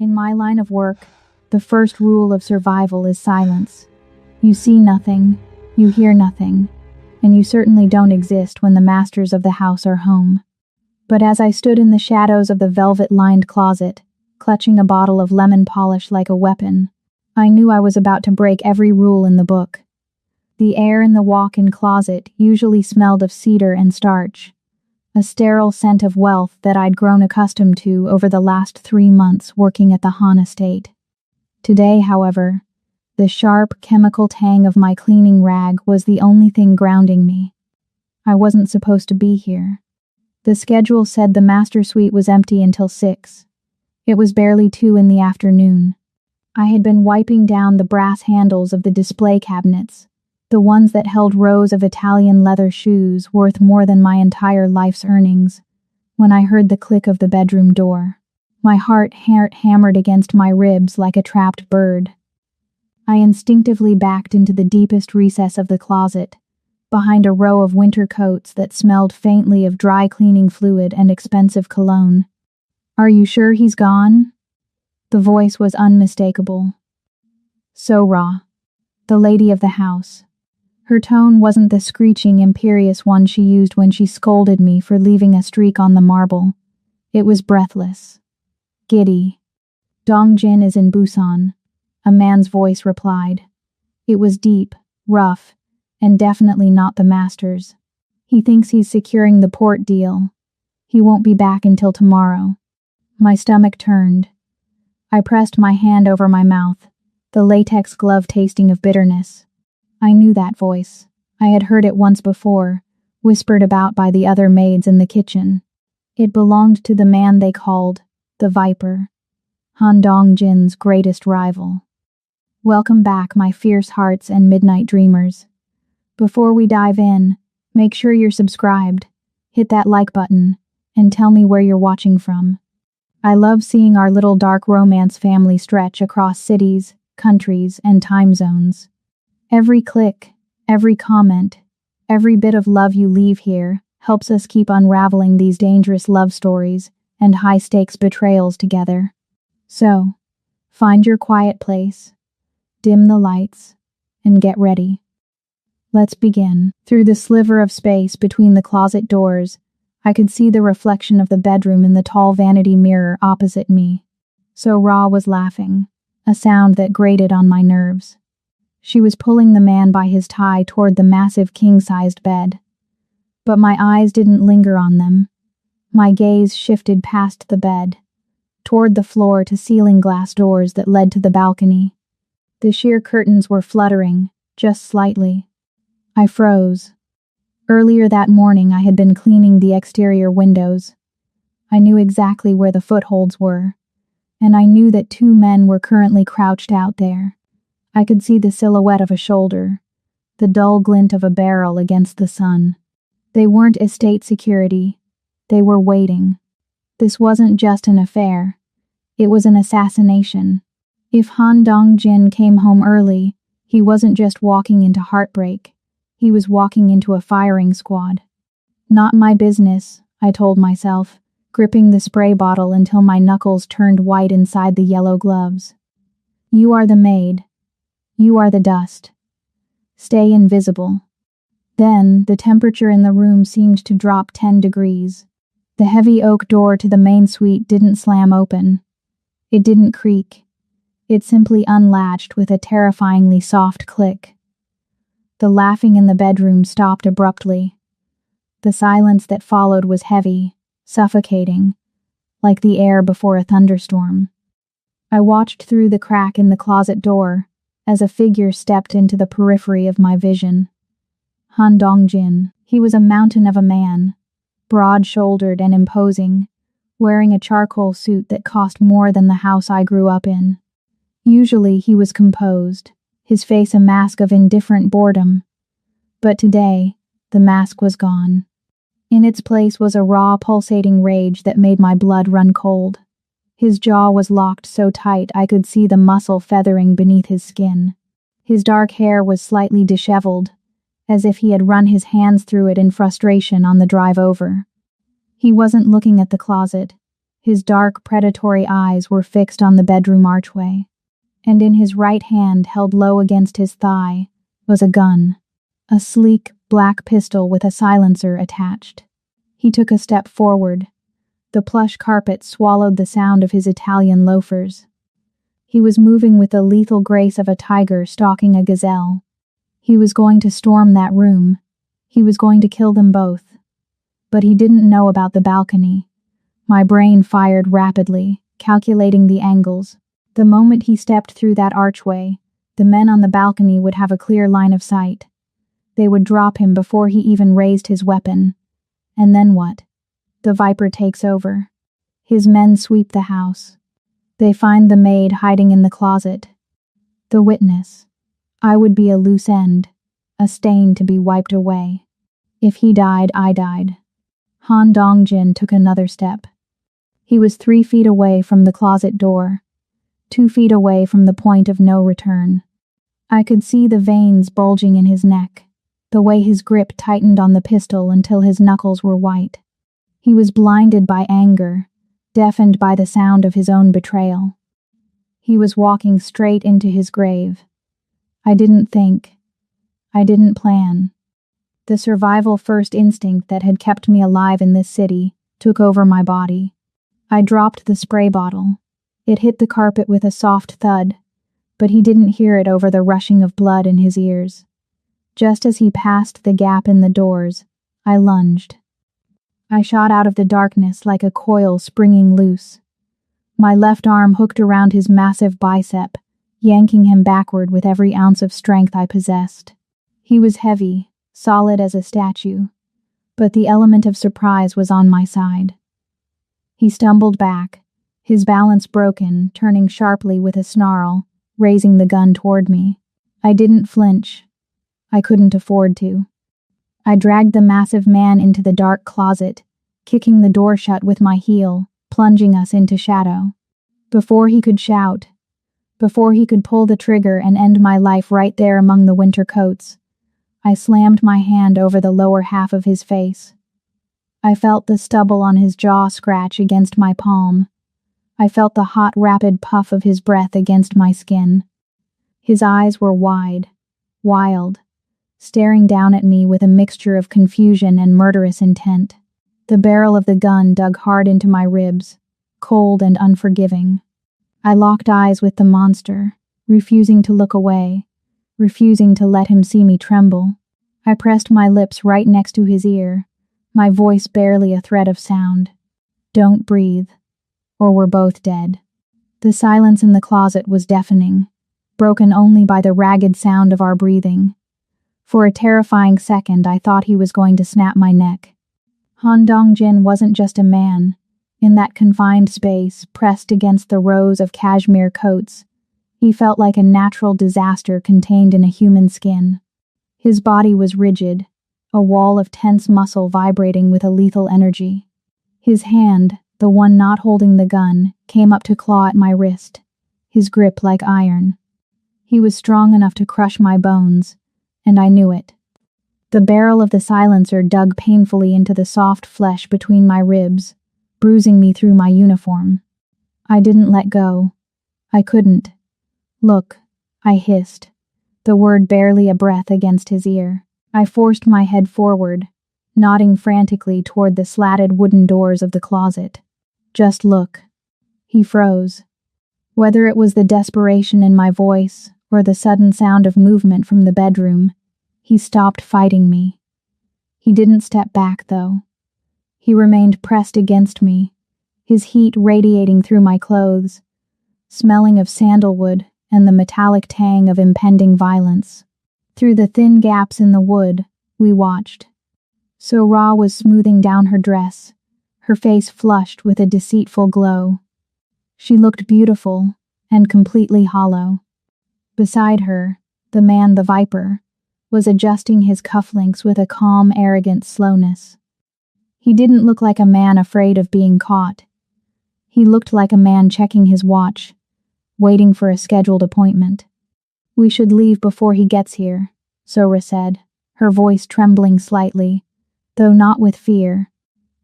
In my line of work, the first rule of survival is silence. You see nothing, you hear nothing, and you certainly don't exist when the masters of the house are home. But as I stood in the shadows of the velvet-lined closet, clutching a bottle of lemon polish like a weapon, I knew I was about to break every rule in the book. The air in the walk-in closet usually smelled of cedar and starch, a sterile scent of wealth that I'd grown accustomed to over the last 3 months working at the Han estate. Today, however, the sharp, chemical tang of my cleaning rag was the only thing grounding me. I wasn't supposed to be here. The schedule said the master suite was empty until 6. It was barely 2 in the afternoon. I had been wiping down the brass handles of the display cabinets, the ones that held rows of Italian leather shoes worth more than my entire life's earnings, when I heard the click of the bedroom door. My heart hammered against my ribs like a trapped bird. I instinctively backed into the deepest recess of the closet, behind a row of winter coats that smelled faintly of dry cleaning fluid and expensive cologne. "Are you sure he's gone?" The voice was unmistakable. So raw. The lady of the house. Her tone wasn't the screeching, imperious one she used when she scolded me for leaving a streak on the marble. It was breathless. Giddy. "Dongjin is in Busan," a man's voice replied. It was deep, rough, and definitely not the master's. "He thinks he's securing the port deal. He won't be back until tomorrow." My stomach turned. I pressed my hand over my mouth, the latex glove tasting of bitterness. I knew that voice. I had heard it once before, whispered about by the other maids in the kitchen. It belonged to the man they called the Viper, Han Dongjin's greatest rival. Welcome back, my fierce hearts and midnight dreamers. Before we dive in, make sure you're subscribed, hit that like button, and tell me where you're watching from. I love seeing our little dark romance family stretch across cities, countries, and time zones. Every click, every comment, every bit of love you leave here helps us keep unraveling these dangerous love stories and high-stakes betrayals together. So, find your quiet place, dim the lights, and get ready. Let's begin. Through the sliver of space between the closet doors, I could see the reflection of the bedroom in the tall vanity mirror opposite me. So Ra was laughing, a sound that grated on my nerves. She was pulling the man by his tie toward the massive king-sized bed. But my eyes didn't linger on them. My gaze shifted past the bed, toward the floor to ceiling glass doors that led to the balcony. The sheer curtains were fluttering, just slightly. I froze. Earlier that morning I had been cleaning the exterior windows. I knew exactly where the footholds were, and I knew that 2 men were currently crouched out there. I could see the silhouette of a shoulder, the dull glint of a barrel against the sun. They weren't estate security. They were waiting. This wasn't just an affair. It was an assassination. If Han Dongjin came home early, he wasn't just walking into heartbreak. He was walking into a firing squad. Not my business, I told myself, gripping the spray bottle until my knuckles turned white inside the yellow gloves. You are the maid. You are the dust. Stay invisible. Then, the temperature in the room seemed to drop 10 degrees. The heavy oak door to the main suite didn't slam open. It didn't creak. It simply unlatched with a terrifyingly soft click. The laughing in the bedroom stopped abruptly. The silence that followed was heavy, suffocating, like the air before a thunderstorm. I watched through the crack in the closet door as a figure stepped into the periphery of my vision. Han Dongjin. He was a mountain of a man, broad-shouldered and imposing, wearing a charcoal suit that cost more than the house I grew up in. Usually he was composed, his face a mask of indifferent boredom. But today, the mask was gone. In its place was a raw, pulsating rage that made my blood run cold. His jaw was locked so tight I could see the muscle feathering beneath his skin. His dark hair was slightly disheveled, as if he had run his hands through it in frustration on the drive over. He wasn't looking at the closet. His dark, predatory eyes were fixed on the bedroom archway, and in his right hand, held low against his thigh, was a gun, a sleek, black pistol with a silencer attached. He took a step forward. The plush carpet swallowed the sound of his Italian loafers. He was moving with the lethal grace of a tiger stalking a gazelle. He was going to storm that room. He was going to kill them both. But he didn't know about the balcony. My brain fired rapidly, calculating the angles. The moment he stepped through that archway, the men on the balcony would have a clear line of sight. They would drop him before he even raised his weapon. And then what? The Viper takes over. His men sweep the house. They find the maid hiding in the closet. The witness. I would be a loose end, a stain to be wiped away. If he died, I died. Han Dongjin took another step. He was 3 feet away from the closet door, 2 feet away from the point of no return. I could see the veins bulging in his neck, the way his grip tightened on the pistol until his knuckles were white. He was blinded by anger, deafened by the sound of his own betrayal. He was walking straight into his grave. I didn't think. I didn't plan. The survival first instinct that had kept me alive in this city took over my body. I dropped the spray bottle. It hit the carpet with a soft thud, but he didn't hear it over the rushing of blood in his ears. Just as he passed the gap in the doors, I lunged. I shot out of the darkness like a coil springing loose. My left arm hooked around his massive bicep, yanking him backward with every ounce of strength I possessed. He was heavy, solid as a statue, but the element of surprise was on my side. He stumbled back, his balance broken, turning sharply with a snarl, raising the gun toward me. I didn't flinch. I couldn't afford to. I dragged the massive man into the dark closet, kicking the door shut with my heel, plunging us into shadow. Before he could shout, before he could pull the trigger and end my life right there among the winter coats, I slammed my hand over the lower half of his face. I felt the stubble on his jaw scratch against my palm. I felt the hot, rapid puff of his breath against my skin. His eyes were wide, wild, staring down at me with a mixture of confusion and murderous intent. The barrel of the gun dug hard into my ribs, cold and unforgiving. I locked eyes with the monster, refusing to look away, refusing to let him see me tremble. I pressed my lips right next to his ear, my voice barely a thread of sound. Don't breathe, or we're both dead. The silence in the closet was deafening, broken only by the ragged sound of our breathing. For a terrifying second, I thought he was going to snap my neck. Han Dongjin wasn't just a man. In that confined space, pressed against the rows of cashmere coats, he felt like a natural disaster contained in a human skin. His body was rigid, a wall of tense muscle vibrating with a lethal energy. His hand, the one not holding the gun, came up to claw at my wrist, his grip like iron. He was strong enough to crush my bones, and I knew it. The barrel of the silencer dug painfully into the soft flesh between my ribs, bruising me through my uniform. I didn't let go. I couldn't. Look, I hissed, the word barely a breath against his ear. I forced my head forward, nodding frantically toward the slatted wooden doors of the closet. Just look. He froze. Whether it was the desperation in my voice or the sudden sound of movement from the bedroom, he stopped fighting me. He didn't step back, though. He remained pressed against me, his heat radiating through my clothes, smelling of sandalwood and the metallic tang of impending violence. Through the thin gaps in the wood, we watched. So-Ra was smoothing down her dress, her face flushed with a deceitful glow. She looked beautiful and completely hollow. Beside her, the man, the Viper, was adjusting his cufflinks with a calm, arrogant slowness. He didn't look like a man afraid of being caught. He looked like a man checking his watch, waiting for a scheduled appointment. We should leave before he gets here, So-Ra said, her voice trembling slightly, though not with fear,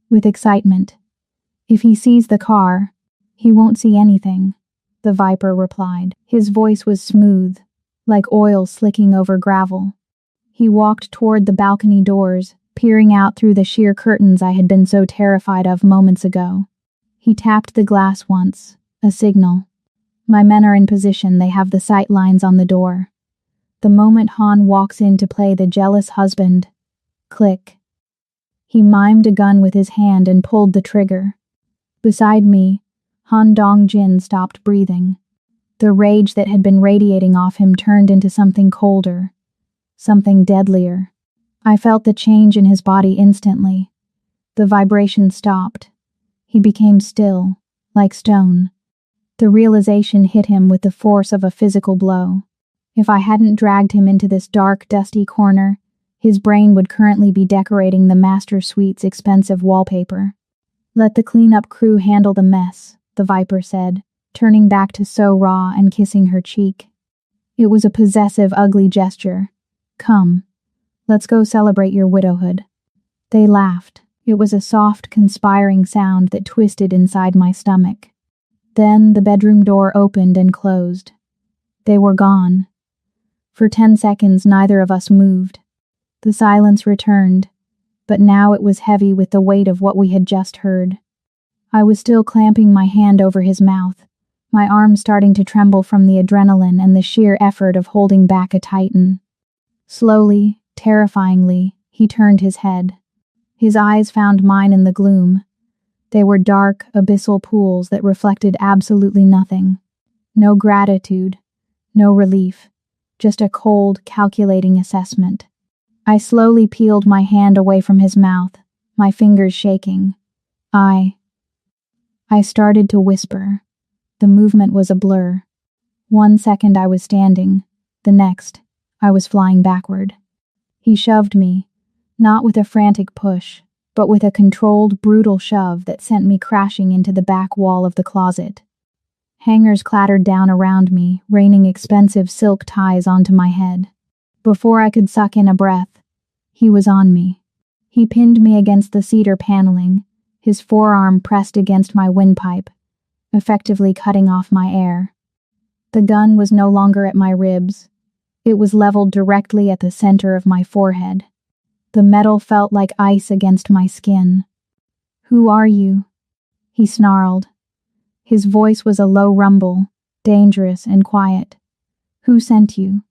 with excitement. If he sees the car, he won't see anything, the Viper replied. His voice was smooth, like oil slicking over gravel. He walked toward the balcony doors, peering out through the sheer curtains I had been so terrified of moments ago. He tapped the glass once, a signal. My men are in position, they have the sight lines on the door. The moment Han walks in to play the jealous husband, click. He mimed a gun with his hand and pulled the trigger. Beside me, Han Dong-jin stopped breathing. The rage that had been radiating off him turned into something colder, something deadlier. I felt the change in his body instantly. The vibration stopped. He became still, like stone. The realization hit him with the force of a physical blow. If I hadn't dragged him into this dark, dusty corner, his brain would currently be decorating the master suite's expensive wallpaper. Let the cleanup crew handle the mess, the Viper said, turning back to So-Ra and kissing her cheek. It was a possessive, ugly gesture. Come, let's go celebrate your widowhood. They laughed. It was a soft, conspiring sound that twisted inside my stomach. Then the bedroom door opened and closed. They were gone. For 10 seconds, neither of us moved. The silence returned, but now it was heavy with the weight of what we had just heard. I was still clamping my hand over his mouth, my arm starting to tremble from the adrenaline and the sheer effort of holding back a titan. Slowly, terrifyingly, he turned his head. His eyes found mine in the gloom. They were dark, abyssal pools that reflected absolutely nothing. No gratitude, no relief, just a cold, calculating assessment. I slowly peeled my hand away from his mouth, my fingers shaking. I started to whisper. The movement was a blur. 1 second I was standing, the next, I was flying backward. He shoved me, not with a frantic push, but with a controlled, brutal shove that sent me crashing into the back wall of the closet. Hangers clattered down around me, raining expensive silk ties onto my head. Before I could suck in a breath, he was on me. He pinned me against the cedar paneling, his forearm pressed against my windpipe, effectively cutting off my air. The gun was no longer at my ribs. It was leveled directly at the center of my forehead. The metal felt like ice against my skin. "Who are you?" he snarled. His voice was a low rumble, dangerous and quiet. "Who sent you?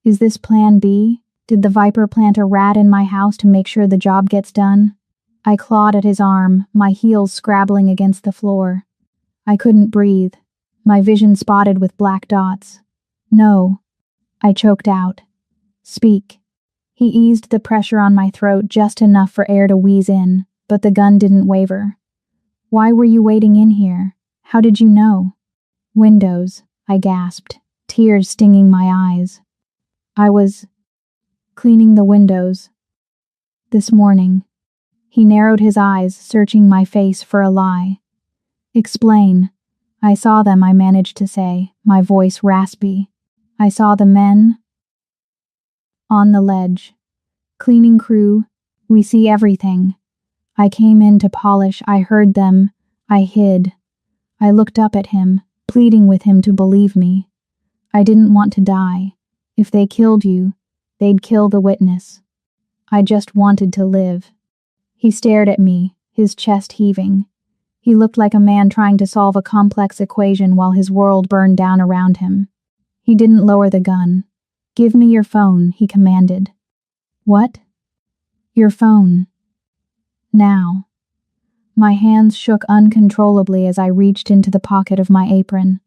Is this plan B? Did the Viper plant a rat in my house to make sure the job gets done?" I clawed at his arm, my heels scrabbling against the floor. I couldn't breathe, my vision spotted with black dots. "No," I choked out. "Speak." He eased the pressure on my throat just enough for air to wheeze in, but the gun didn't waver. "Why were you waiting in here? How did you know?" "Windows," I gasped, tears stinging my eyes. "I was cleaning the windows this morning." He narrowed his eyes, searching my face for a lie. "Explain." "I saw them," I managed to say, my voice raspy. "I saw the men on the ledge. Cleaning crew, we see everything. I came in to polish, I heard them, I hid. I looked up at him, pleading with him to believe me. I didn't want to die. If they killed you, they'd kill the witness. I just wanted to live." He stared at me, his chest heaving. He looked like a man trying to solve a complex equation while his world burned down around him. He didn't lower the gun. "Give me your phone," he commanded. "What?" "Your phone. Now." My hands shook uncontrollably as I reached into the pocket of my apron.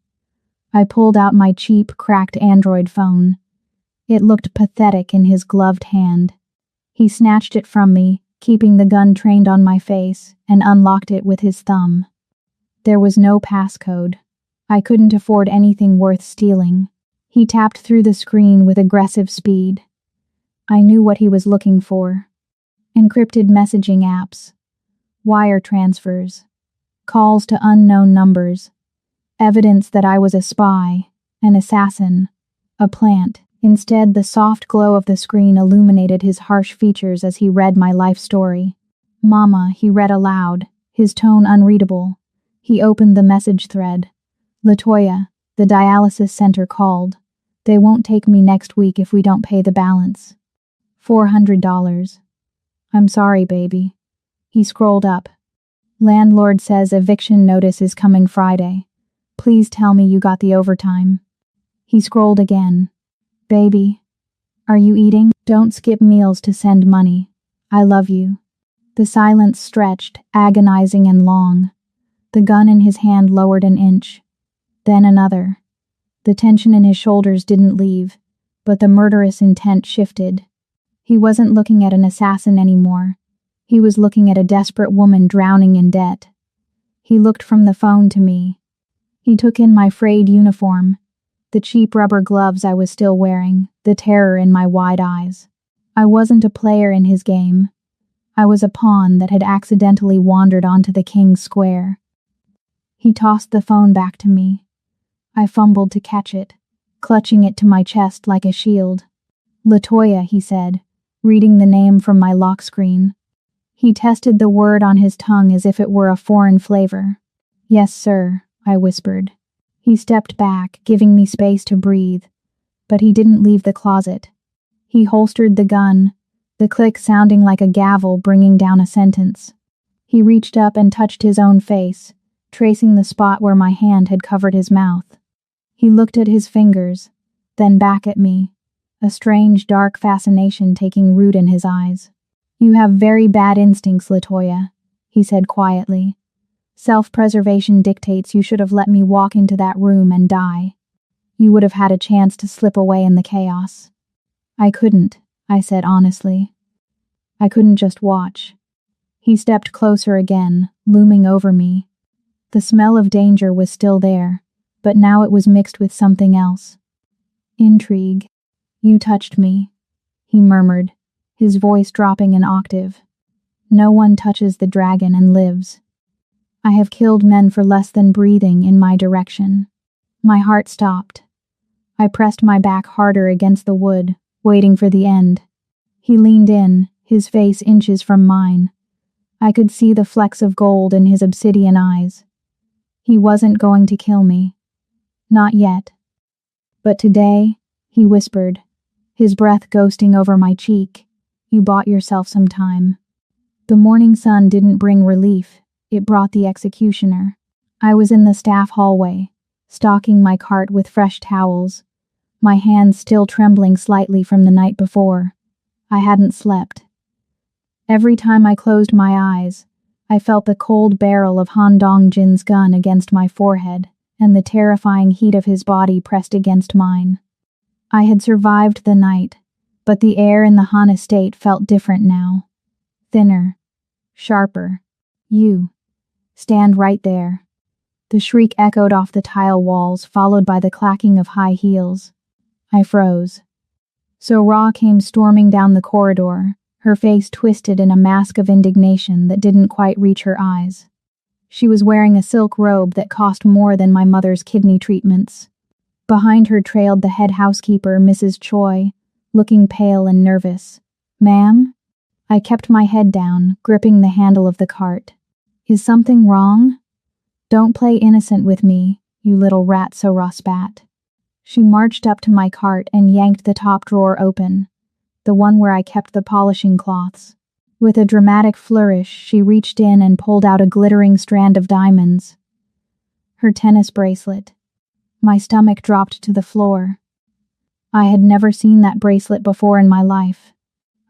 I pulled out my cheap, cracked Android phone. It looked pathetic in his gloved hand. He snatched it from me, keeping the gun trained on my face, and unlocked it with his thumb. There was no passcode. I couldn't afford anything worth stealing. He tapped through the screen with aggressive speed. I knew what he was looking for. Encrypted messaging apps, wire transfers, calls to unknown numbers, evidence that I was a spy, an assassin, a plant. Instead, the soft glow of the screen illuminated his harsh features as he read my life story. "Mama," he read aloud, his tone unreadable. He opened the message thread. "Latoya, the dialysis center called. They won't take me next week if we don't pay the balance. $400. I'm sorry, baby." He scrolled up. "Landlord says eviction notice is coming Friday. Please tell me you got the overtime." He scrolled again. "Baby, are you eating? Don't skip meals to send money. I love you." The silence stretched, agonizing and long. The gun in his hand lowered an inch. Then another. The tension in his shoulders didn't leave, but the murderous intent shifted. He wasn't looking at an assassin anymore. He was looking at a desperate woman drowning in debt. He looked from the phone to me. He took in my frayed uniform, the cheap rubber gloves I was still wearing, the terror in my wide eyes. I wasn't a player in his game. I was a pawn that had accidentally wandered onto the king's square. He tossed the phone back to me. I fumbled to catch it, clutching it to my chest like a shield. "Latoya," he said, reading the name from my lock screen. He tested the word on his tongue as if it were a foreign flavor. "Yes, sir," I whispered. He stepped back, giving me space to breathe, but he didn't leave the closet. He holstered the gun, the click sounding like a gavel bringing down a sentence. He reached up and touched his own face, tracing the spot where my hand had covered his mouth. He looked at his fingers, then back at me, a strange dark fascination taking root in his eyes. "You have very bad instincts, Latoya," he said quietly. "Self-preservation dictates you should have let me walk into that room and die. You would have had a chance to slip away in the chaos." "I couldn't," I said honestly. "I couldn't just watch." He stepped closer again, looming over me. The smell of danger was still there, but now it was mixed with something else. "Intrigue. You touched me," he murmured, his voice dropping an octave. "No one touches the dragon and lives. I have killed men for less than breathing in my direction." My heart stopped. I pressed my back harder against the wood, waiting for the end. He leaned in, his face inches from mine. I could see the flecks of gold in his obsidian eyes. He wasn't going to kill me. Not yet. "But today," he whispered, his breath ghosting over my cheek, "you bought yourself some time." The morning sun didn't bring relief, it brought the executioner. I was in the staff hallway, stocking my cart with fresh towels, my hands still trembling slightly from the night before. I hadn't slept. Every time I closed my eyes, I felt the cold barrel of Han Dong-jin's gun against my forehead, and the terrifying heat of his body pressed against mine. I had survived the night, but the air in the Han estate felt different now. Thinner. Sharper. "You. Stand right there." The shriek echoed off the tile walls, followed by the clacking of high heels. I froze. So Ra came storming down the corridor, her face twisted in a mask of indignation that didn't quite reach her eyes. She was wearing a silk robe that cost more than my mother's kidney treatments. Behind her trailed the head housekeeper, Mrs. Choi, looking pale and nervous. "Ma'am?" I kept my head down, gripping the handle of the cart. "Is something wrong?" "Don't play innocent with me, you little rat," so Ra spat. She marched up to my cart and yanked the top drawer open, the one where I kept the polishing cloths. With a dramatic flourish, she reached in and pulled out a glittering strand of diamonds. Her tennis bracelet. My stomach dropped to the floor. I had never seen that bracelet before in my life.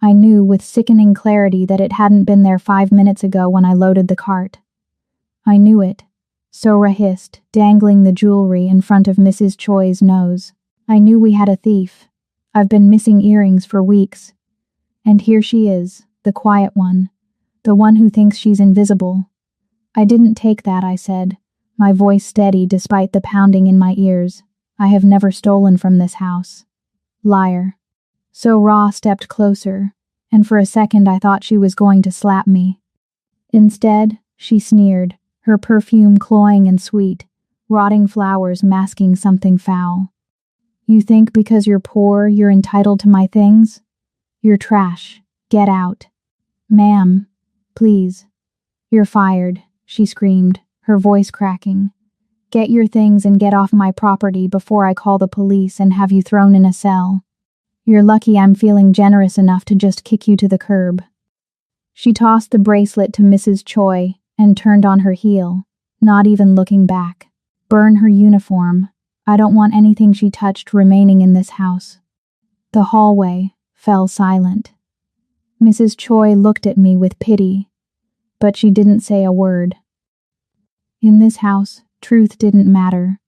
I knew with sickening clarity that it hadn't been there 5 minutes ago when I loaded the cart. I knew it. Sora hissed, dangling the jewelry in front of Mrs. Choi's nose. "I knew we had a thief. I've been missing earrings for weeks. And here she is, the quiet one, the one who thinks she's invisible." "I didn't take that," I said, my voice steady despite the pounding in my ears. "I have never stolen from this house." "Liar." So Ra stepped closer, and for a second I thought she was going to slap me. Instead, she sneered, her perfume cloying and sweet, rotting flowers masking something foul. "You think because you're poor you're entitled to my things? You're trash. Get out." "Ma'am, please." "You're fired. she screamed, her voice cracking. Get your things and get off my property before I call the police and have you thrown in a cell. You're lucky I'm feeling generous enough to just kick you to the curb. She tossed the bracelet to Mrs. Choi and turned on her heel, not even looking back. Burn her uniform. I don't want anything she touched remaining in this house. The hallway fell silent. Mrs. Choi looked at me with pity, but she didn't say a word. In this house, truth didn't matter.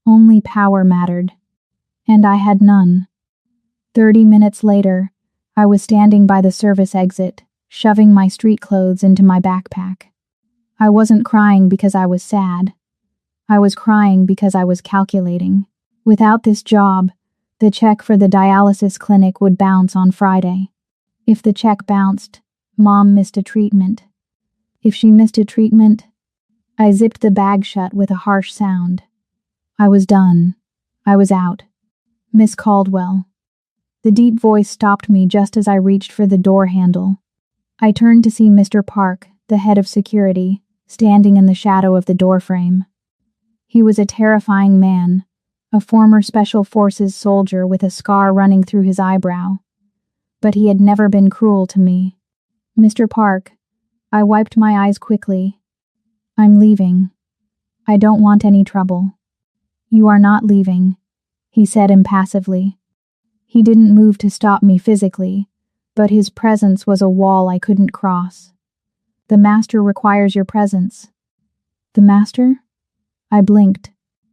Only power mattered. And I had none. 30 minutes later, I was standing by the service exit, shoving my street clothes into my backpack. I wasn't crying because I was sad. I was crying because I was calculating. Without this job, the check for the dialysis clinic would bounce on Friday. If the check bounced, Mom missed a treatment. If she missed a treatment, I zipped the bag shut with a harsh sound. I was done. I was out. Miss Caldwell. The deep voice stopped me just as I reached for the door handle. I turned to see Mr. Park, the head of security, standing in the shadow of the doorframe. He was a terrifying man, a former Special Forces soldier with a scar running through his eyebrow. But he had never been cruel to me. Mr. Park, I wiped my eyes quickly. I'm leaving. I don't want any trouble. You are not leaving, he said impassively. He didn't move to stop me physically, but his presence was a wall I couldn't cross. The master requires your presence. The master? I blinked.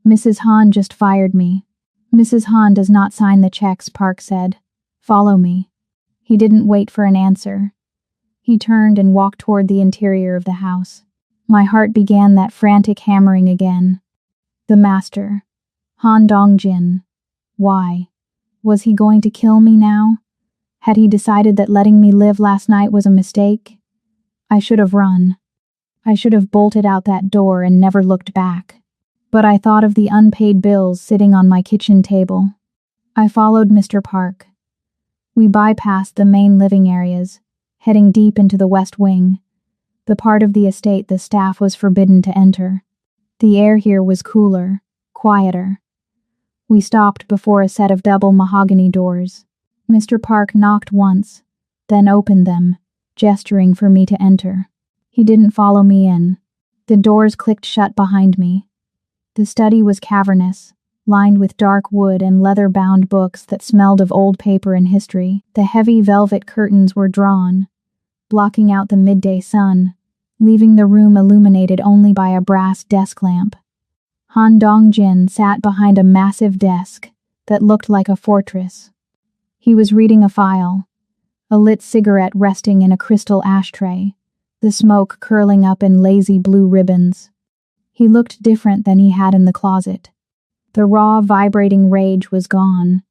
Mrs. Han just fired me. Mrs. Han does not sign the checks, Park said. Follow me. He didn't wait for an answer. He turned and walked toward the interior of the house. My heart began that frantic hammering again. The master. Han Dong-jin. Why? Was he going to kill me now? Had he decided that letting me live last night was a mistake? I should have run. I should have bolted out that door and never looked back. But I thought of the unpaid bills sitting on my kitchen table. I followed Mr. Park. We bypassed the main living areas, heading deep into the west wing, the part of the estate the staff was forbidden to enter. The air here was cooler, quieter. We stopped before a set of double mahogany doors. Mr. Park knocked once, then opened them, gesturing for me to enter. He didn't follow me in. The doors clicked shut behind me. The study was cavernous, lined with dark wood and leather-bound books that smelled of old paper and history. The heavy velvet curtains were drawn, blocking out the midday sun, leaving the room illuminated only by a brass desk lamp. Han Dong-jin sat behind a massive desk that looked like a fortress. He was reading a file, a lit cigarette resting in a crystal ashtray, the smoke curling up in lazy blue ribbons. He looked different than he had in the closet. The raw, vibrating rage was gone,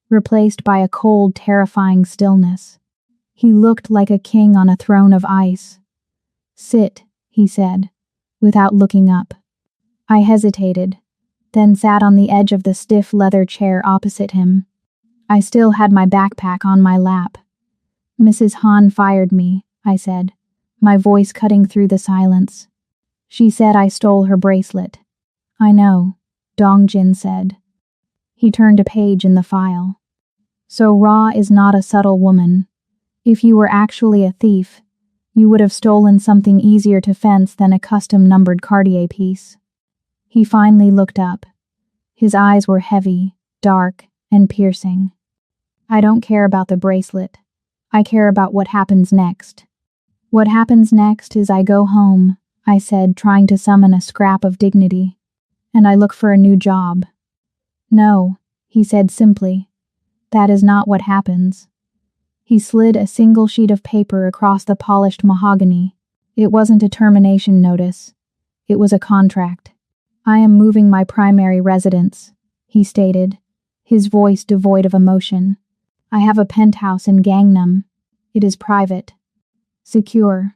replaced by a cold, terrifying stillness. He looked like a king on a throne of ice. Sit, he said, without looking up. I hesitated, then sat on the edge of the stiff leather chair opposite him. I still had my backpack on my lap. Mrs. Han fired me, I said, my voice cutting through the silence. She said I stole her bracelet. I know, Dong-jin said. He turned a page in the file. So Ra is not a subtle woman. If you were actually a thief, you would have stolen something easier to fence than a custom-numbered Cartier piece. He finally looked up. His eyes were heavy, dark, and piercing. I don't care about the bracelet. I care about what happens next. What happens next is I go home, I said, trying to summon a scrap of dignity. And I look for a new job. No, he said simply. That is not what happens. He slid a single sheet of paper across the polished mahogany. It wasn't a termination notice. It was a contract. I am moving my primary residence, he stated, his voice devoid of emotion. I have a penthouse in Gangnam. It is private. Secure.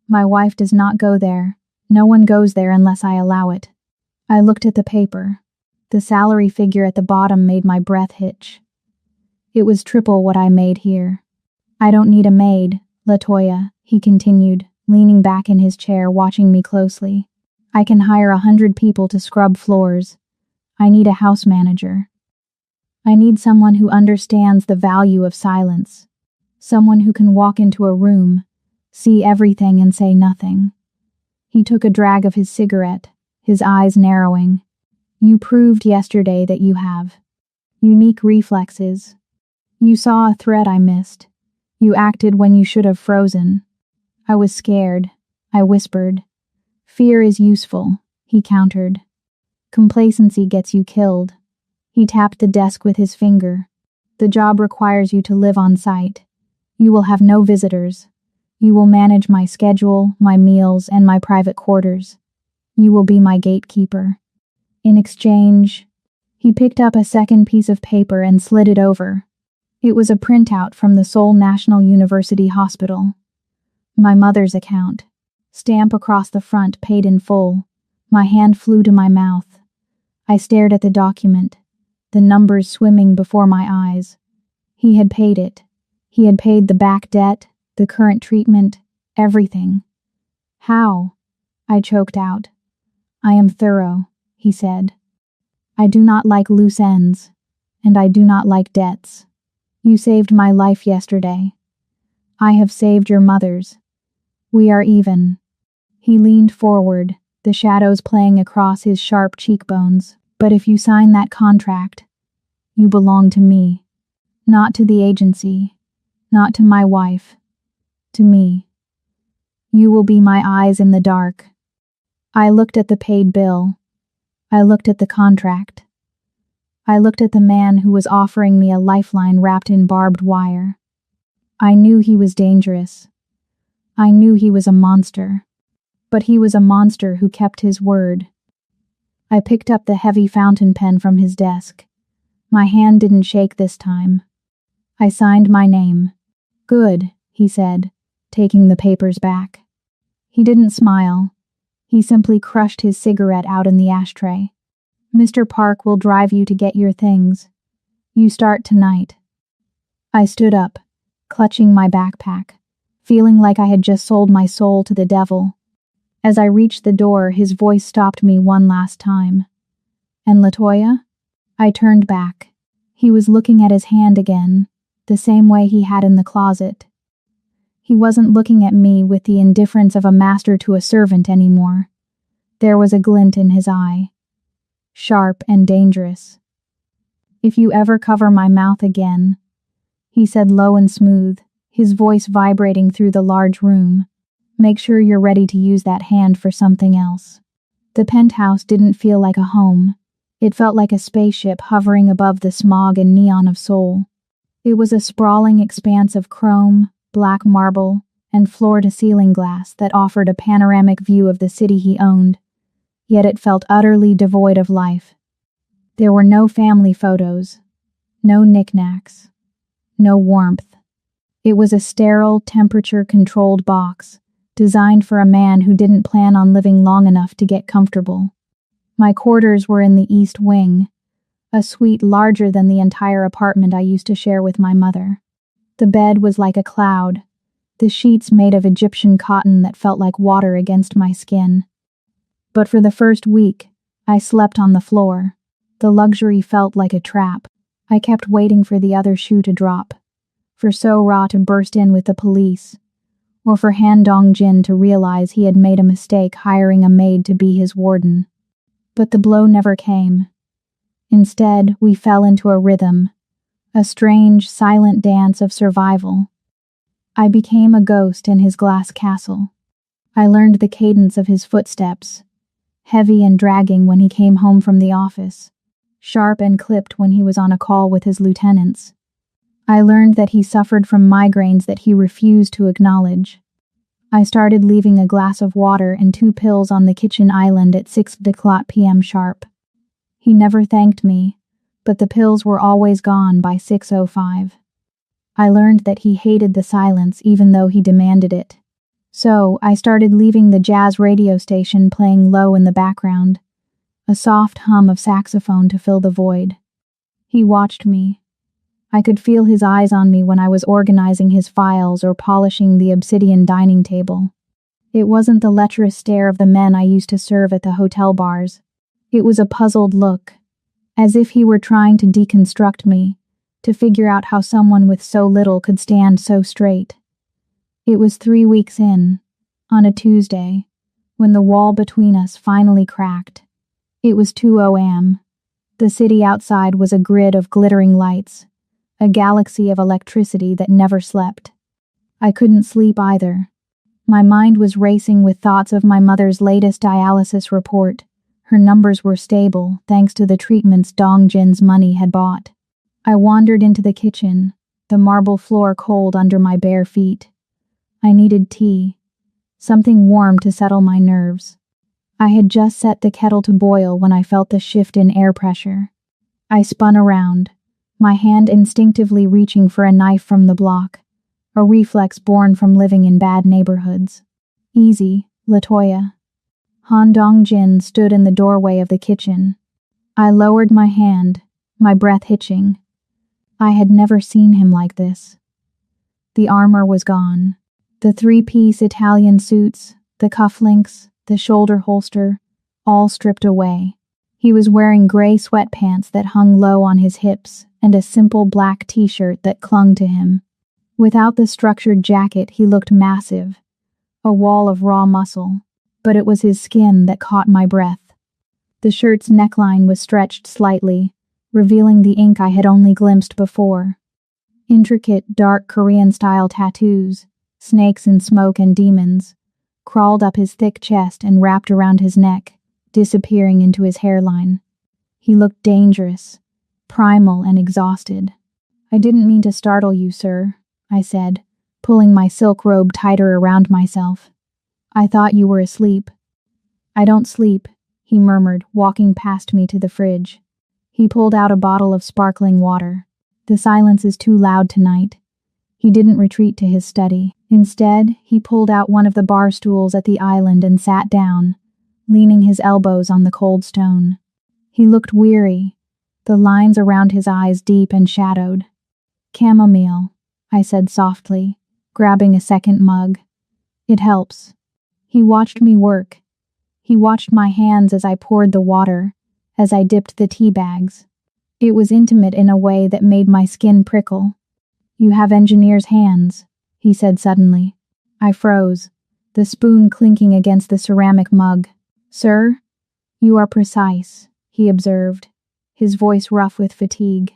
My wife does not go there. No one goes there unless I allow it. I looked at the paper. The salary figure at the bottom made my breath hitch. It was triple what I made here. I don't need a maid, Latoya, he continued, leaning back in his chair watching me closely. I can hire 100 people to scrub floors. I need a house manager. I need someone who understands the value of silence. Someone who can walk into a room, see everything and say nothing. He took a drag of his cigarette, his eyes narrowing. You proved yesterday that you have unique reflexes. You saw a threat I missed. You acted when you should have frozen. I was scared. I whispered. Fear is useful, he countered. Complacency gets you killed. He tapped the desk with his finger. The job requires you to live on site. You will have no visitors. You will manage my schedule, my meals, and my private quarters. You will be my gatekeeper. In exchange, he picked up a second piece of paper and slid it over. It was a printout from the Seoul National University Hospital. My mother's account. Stamp across the front, paid in full. My hand flew to my mouth. I stared at the document, the numbers swimming before my eyes. He had paid it. He had paid the back debt, the current treatment, everything. How? I choked out. I am thorough, he said. I do not like loose ends, and I do not like debts. You saved my life yesterday. I have saved your mother's. We are even. He leaned forward, the shadows playing across his sharp cheekbones. But if you sign that contract, you belong to me. Not to the agency, not to my wife, to me. You will be my eyes in the dark. I looked at the paid bill. I looked at the contract. I looked at the man who was offering me a lifeline wrapped in barbed wire. I knew he was dangerous. I knew he was a monster. But he was a monster who kept his word. I picked up the heavy fountain pen from his desk. My hand didn't shake this time. I signed my name. Good, he said, taking the papers back. He didn't smile. He simply crushed his cigarette out in the ashtray. Mr. Park will drive you to get your things. You start tonight. I stood up, clutching my backpack, feeling like I had just sold my soul to the devil. As I reached the door, his voice stopped me one last time. And Latoya? I turned back. He was looking at his hand again, the same way he had in the closet. He wasn't looking at me with the indifference of a master to a servant anymore. There was a glint in his eye, sharp and dangerous. If you ever cover my mouth again, he said low and smooth, his voice vibrating through the large room, make sure you're ready to use that hand for something else. The penthouse didn't feel like a home. It felt like a spaceship hovering above the smog and neon of Seoul. It was a sprawling expanse of chrome, black marble, and floor-to-ceiling glass that offered a panoramic view of the city he owned, yet it felt utterly devoid of life. There were no family photos, no knickknacks, no warmth. It was a sterile, temperature-controlled box, designed for a man who didn't plan on living long enough to get comfortable. My quarters were in the East Wing, a suite larger than the entire apartment I used to share with my mother. The bed was like a cloud, the sheets made of Egyptian cotton that felt like water against my skin. But for the first week, I slept on the floor. The luxury felt like a trap. I kept waiting for the other shoe to drop, for So-Ra to burst in with the police, or for Han Dong-jin to realize he had made a mistake hiring a maid to be his warden. But the blow never came. Instead, we fell into a rhythm, a strange, silent dance of survival. I became a ghost in his glass castle. I learned the cadence of his footsteps, heavy and dragging when he came home from the office, sharp and clipped when he was on a call with his lieutenants. I learned that he suffered from migraines that he refused to acknowledge. I started leaving a glass of water and 2 pills on the kitchen island at 6 o'clock p.m. sharp. He never thanked me, but the pills were always gone by 6:05. I learned that he hated the silence even though he demanded it. So I started leaving the jazz radio station playing low in the background, a soft hum of saxophone to fill the void. He watched me. I could feel his eyes on me when I was organizing his files or polishing the obsidian dining table. It wasn't the lecherous stare of the men I used to serve at the hotel bars. It was a puzzled look, as if he were trying to deconstruct me, to figure out how someone with so little could stand so straight. It was 3 weeks in, on a Tuesday, when the wall between us finally cracked. It was 2 a.m. The city outside was a grid of glittering lights, a galaxy of electricity that never slept. I couldn't sleep either. My mind was racing with thoughts of my mother's latest dialysis report. Her numbers were stable, thanks to the treatments Dong Jin's money had bought. I wandered into the kitchen, the marble floor cold under my bare feet. I needed tea, something warm to settle my nerves. I had just set the kettle to boil when I felt the shift in air pressure. I spun around, my hand instinctively reaching for a knife from the block, a reflex born from living in bad neighborhoods. Easy, Latoya. Han Dong-jin stood in the doorway of the kitchen. I lowered my hand, my breath hitching. I had never seen him like this. The armor was gone. The 3-piece Italian suits, the cufflinks, the shoulder holster, all stripped away. He was wearing gray sweatpants that hung low on his hips and a simple black t-shirt that clung to him. Without the structured jacket, he looked massive, a wall of raw muscle, but it was his skin that caught my breath. The shirt's neckline was stretched slightly, revealing the ink I had only glimpsed before. Intricate, dark Korean-style tattoos, snakes and smoke and demons, crawled up his thick chest and wrapped around his neck, disappearing into his hairline. He looked dangerous, primal and exhausted. "I didn't mean to startle you, sir," I said, pulling my silk robe tighter around myself. "I thought you were asleep." "I don't sleep," he murmured, walking past me to the fridge. He pulled out a bottle of sparkling water. "The silence is too loud tonight." He didn't retreat to his study. Instead, he pulled out one of the bar stools at the island and sat down, leaning his elbows on the cold stone. He looked weary, the lines around his eyes deep and shadowed. "Chamomile," I said softly, grabbing a second mug. "It helps." He watched me work. He watched my hands as I poured the water, as I dipped the tea bags. It was intimate in a way that made my skin prickle. "You have engineer's hands," he said suddenly. I froze, the spoon clinking against the ceramic mug. "Sir, you are precise," he observed, his voice rough with fatigue.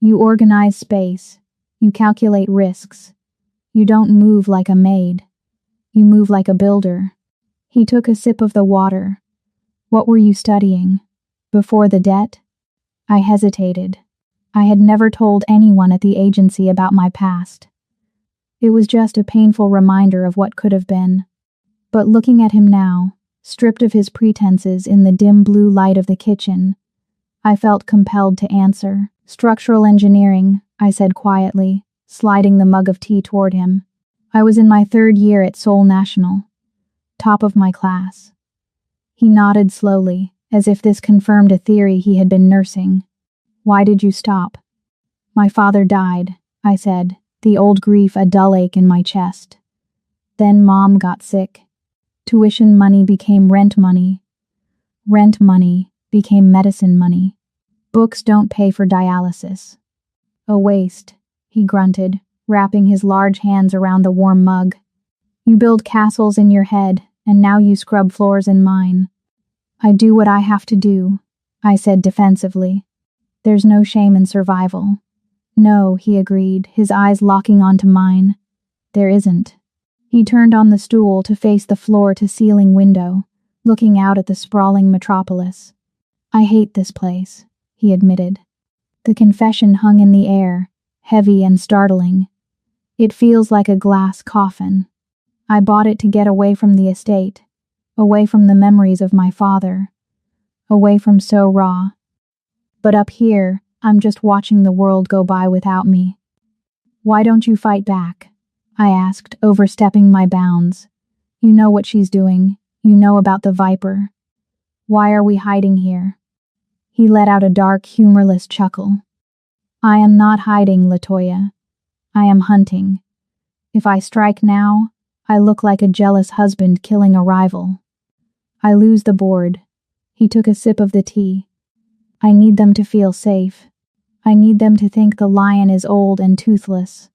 "You organize space. You calculate risks. You don't move like a maid. You move like a builder." He took a sip of the water. "What were you studying? Before the debt?" I hesitated. I had never told anyone at the agency about my past. It was just a painful reminder of what could have been. But looking at him now, stripped of his pretenses in the dim blue light of the kitchen, I felt compelled to answer. "Structural engineering," I said quietly, sliding the mug of tea toward him. "I was in my 3rd year at Seoul National. Top of my class." He nodded slowly, as if this confirmed a theory he had been nursing. "Why did you stop?" "My father died," I said, the old grief a dull ache in my chest. "Then Mom got sick. Tuition money became rent money. Rent money became medicine money. Books don't pay for dialysis." "A waste," he grunted, wrapping his large hands around the warm mug. "You build castles in your head, and now you scrub floors in mine." "I do what I have to do," I said defensively. "There's no shame in survival." "No," he agreed, his eyes locking onto mine. "There isn't." He turned on the stool to face the floor-to-ceiling window, looking out at the sprawling metropolis. "I hate this place," he admitted. The confession hung in the air, heavy and startling. "It feels like a glass coffin. I bought it to get away from the estate, away from the memories of my father, away from So Raw. But up here, I'm just watching the world go by without me." "Why don't you fight back?" I asked, overstepping my bounds. "You know what she's doing. You know about the Viper. Why are we hiding here?" He let out a dark, humorless chuckle. "I am not hiding, Latoya. I am hunting. If I strike now, I look like a jealous husband killing a rival. I lose the board. He took a sip of the tea. I need them to feel safe. I need them to think the lion is old and toothless.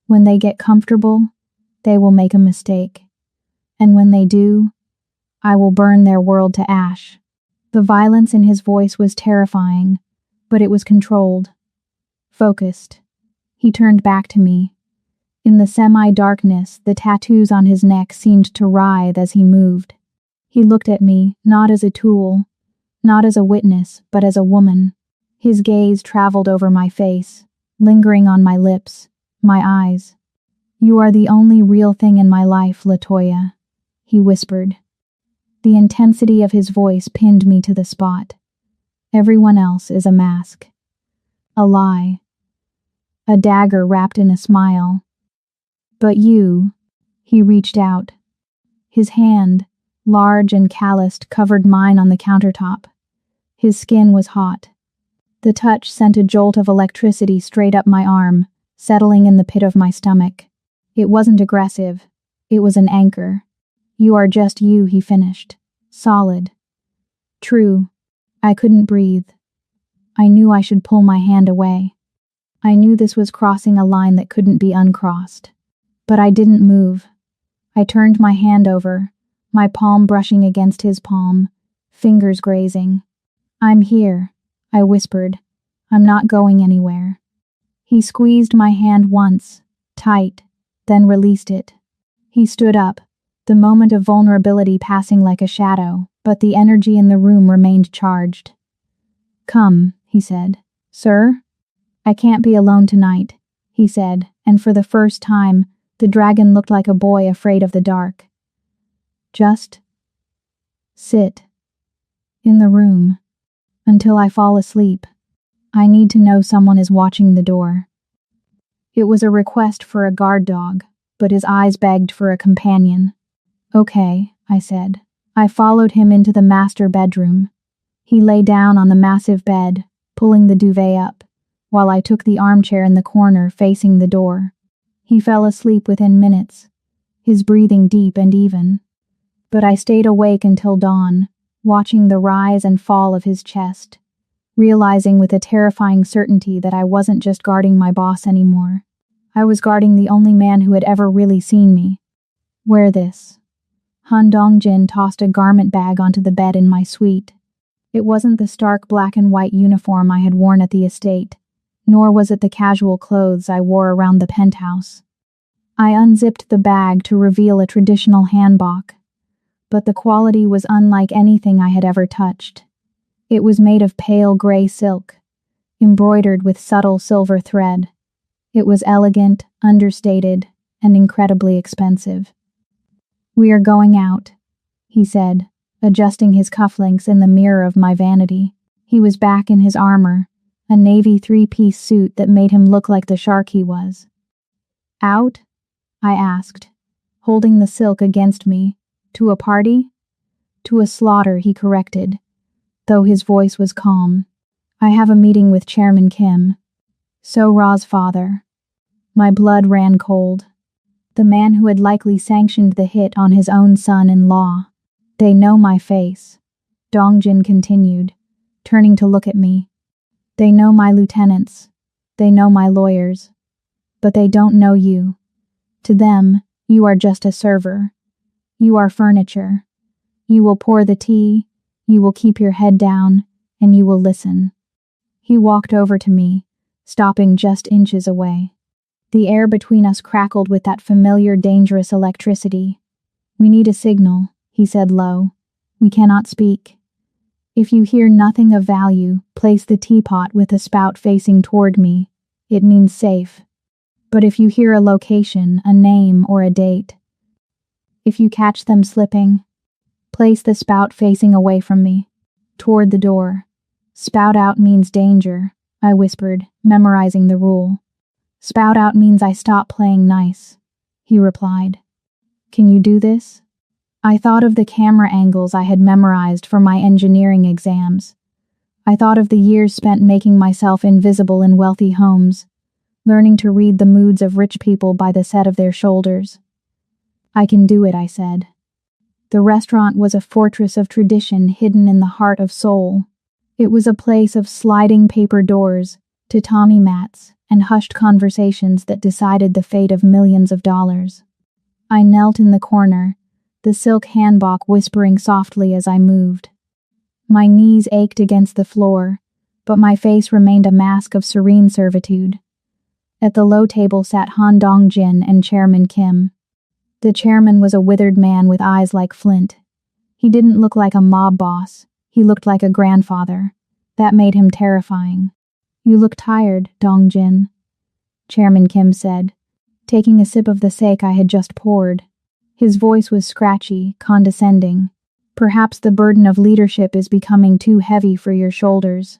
When they get comfortable, they will make a mistake. And when they do, I will burn their world to ash. The violence in his voice was terrifying, but it was controlled. Focused. He turned back to me. In the semi-darkness, the tattoos on his neck seemed to writhe as he moved. He looked at me, not as a tool, not as a witness, but as a woman. His gaze traveled over my face, lingering on my lips, my eyes. "You are the only real thing in my life, Latoya," he whispered. The intensity of his voice pinned me to the spot. Everyone else is a mask. A lie. A dagger wrapped in a smile. But you, he reached out. His hand, large and calloused, covered mine on the countertop. His skin was hot. The touch sent a jolt of electricity straight up my arm, settling in the pit of my stomach. It wasn't aggressive. It was an anchor. "You are just you," he finished. Solid. True. I couldn't breathe. I knew I should pull my hand away. I knew this was crossing a line that couldn't be uncrossed. But I didn't move. I turned my hand over, my palm brushing against his palm, fingers grazing. "I'm here," I whispered. "I'm not going anywhere." He squeezed my hand once, tight, then released it. He stood up, the moment of vulnerability passing like a shadow, but the energy in the room remained charged. "Come," he said. "Sir?" "I can't be alone tonight," he said, and for the first time, the dragon looked like a boy afraid of the dark. "Just sit in the room until I fall asleep. I need to know someone is watching the door." It was a request for a guard dog, but his eyes begged for a companion. "Okay," I said. I followed him into the master bedroom. He lay down on the massive bed, pulling the duvet up, while I took the armchair in the corner facing the door. He fell asleep within minutes, his breathing deep and even. But I stayed awake until dawn, watching the rise and fall of his chest, realizing with a terrifying certainty that I wasn't just guarding my boss anymore. I was guarding the only man who had ever really seen me. "Wear this." Han Dongjin tossed a garment bag onto the bed in my suite. It wasn't the stark black and white uniform I had worn at the estate, nor was it the casual clothes I wore around the penthouse. I unzipped the bag to reveal a traditional hanbok, but the quality was unlike anything I had ever touched. It was made of pale gray silk, embroidered with subtle silver thread. It was elegant, understated, and incredibly expensive. "We are going out," he said, adjusting his cufflinks in the mirror of my vanity. He was back in his armor, a navy three-piece suit that made him look like the shark he was. "Out?" I asked, holding the silk against me. "To a party?" "To a slaughter," he corrected, though his voice was calm. "I have a meeting with Chairman Kim. So-Ra's father." My blood ran cold. The man who had likely sanctioned the hit on his own son-in-law. "They know my face," Dongjin continued, turning to look at me. "They know my lieutenants. They know my lawyers. But they don't know you. To them, you are just a server. You are furniture. You will pour the tea, you will keep your head down, and you will listen." He walked over to me, stopping just inches away. The air between us crackled with that familiar, dangerous electricity. "We need a signal," he said low. "We cannot speak. If you hear nothing of value, place the teapot with the spout facing toward me. It means safe. But if you hear a location, a name, or a date, if you catch them slipping, place the spout facing away from me, toward the door. Spout out means danger," I whispered, memorizing the rule. "Spout out means I stop playing nice," he replied. "Can you do this?" I thought of the camera angles I had memorized for my engineering exams. I thought of the years spent making myself invisible in wealthy homes, learning to read the moods of rich people by the set of their shoulders. I can do it, I said. The restaurant was a fortress of tradition hidden in the heart of Seoul. It was a place of sliding paper doors, tatami mats, and hushed conversations that decided the fate of millions of dollars. I knelt in the corner, the silk hanbok whispering softly as I moved. My knees ached against the floor, but my face remained a mask of serene servitude. At the low table sat Han Dong-jin and Chairman Kim. The chairman was a withered man with eyes like flint. He didn't look like a mob boss, he looked like a grandfather. That made him terrifying. You look tired, Dong-jin, Chairman Kim said, taking a sip of the sake I had just poured. His voice was scratchy, condescending. Perhaps the burden of leadership is becoming too heavy for your shoulders.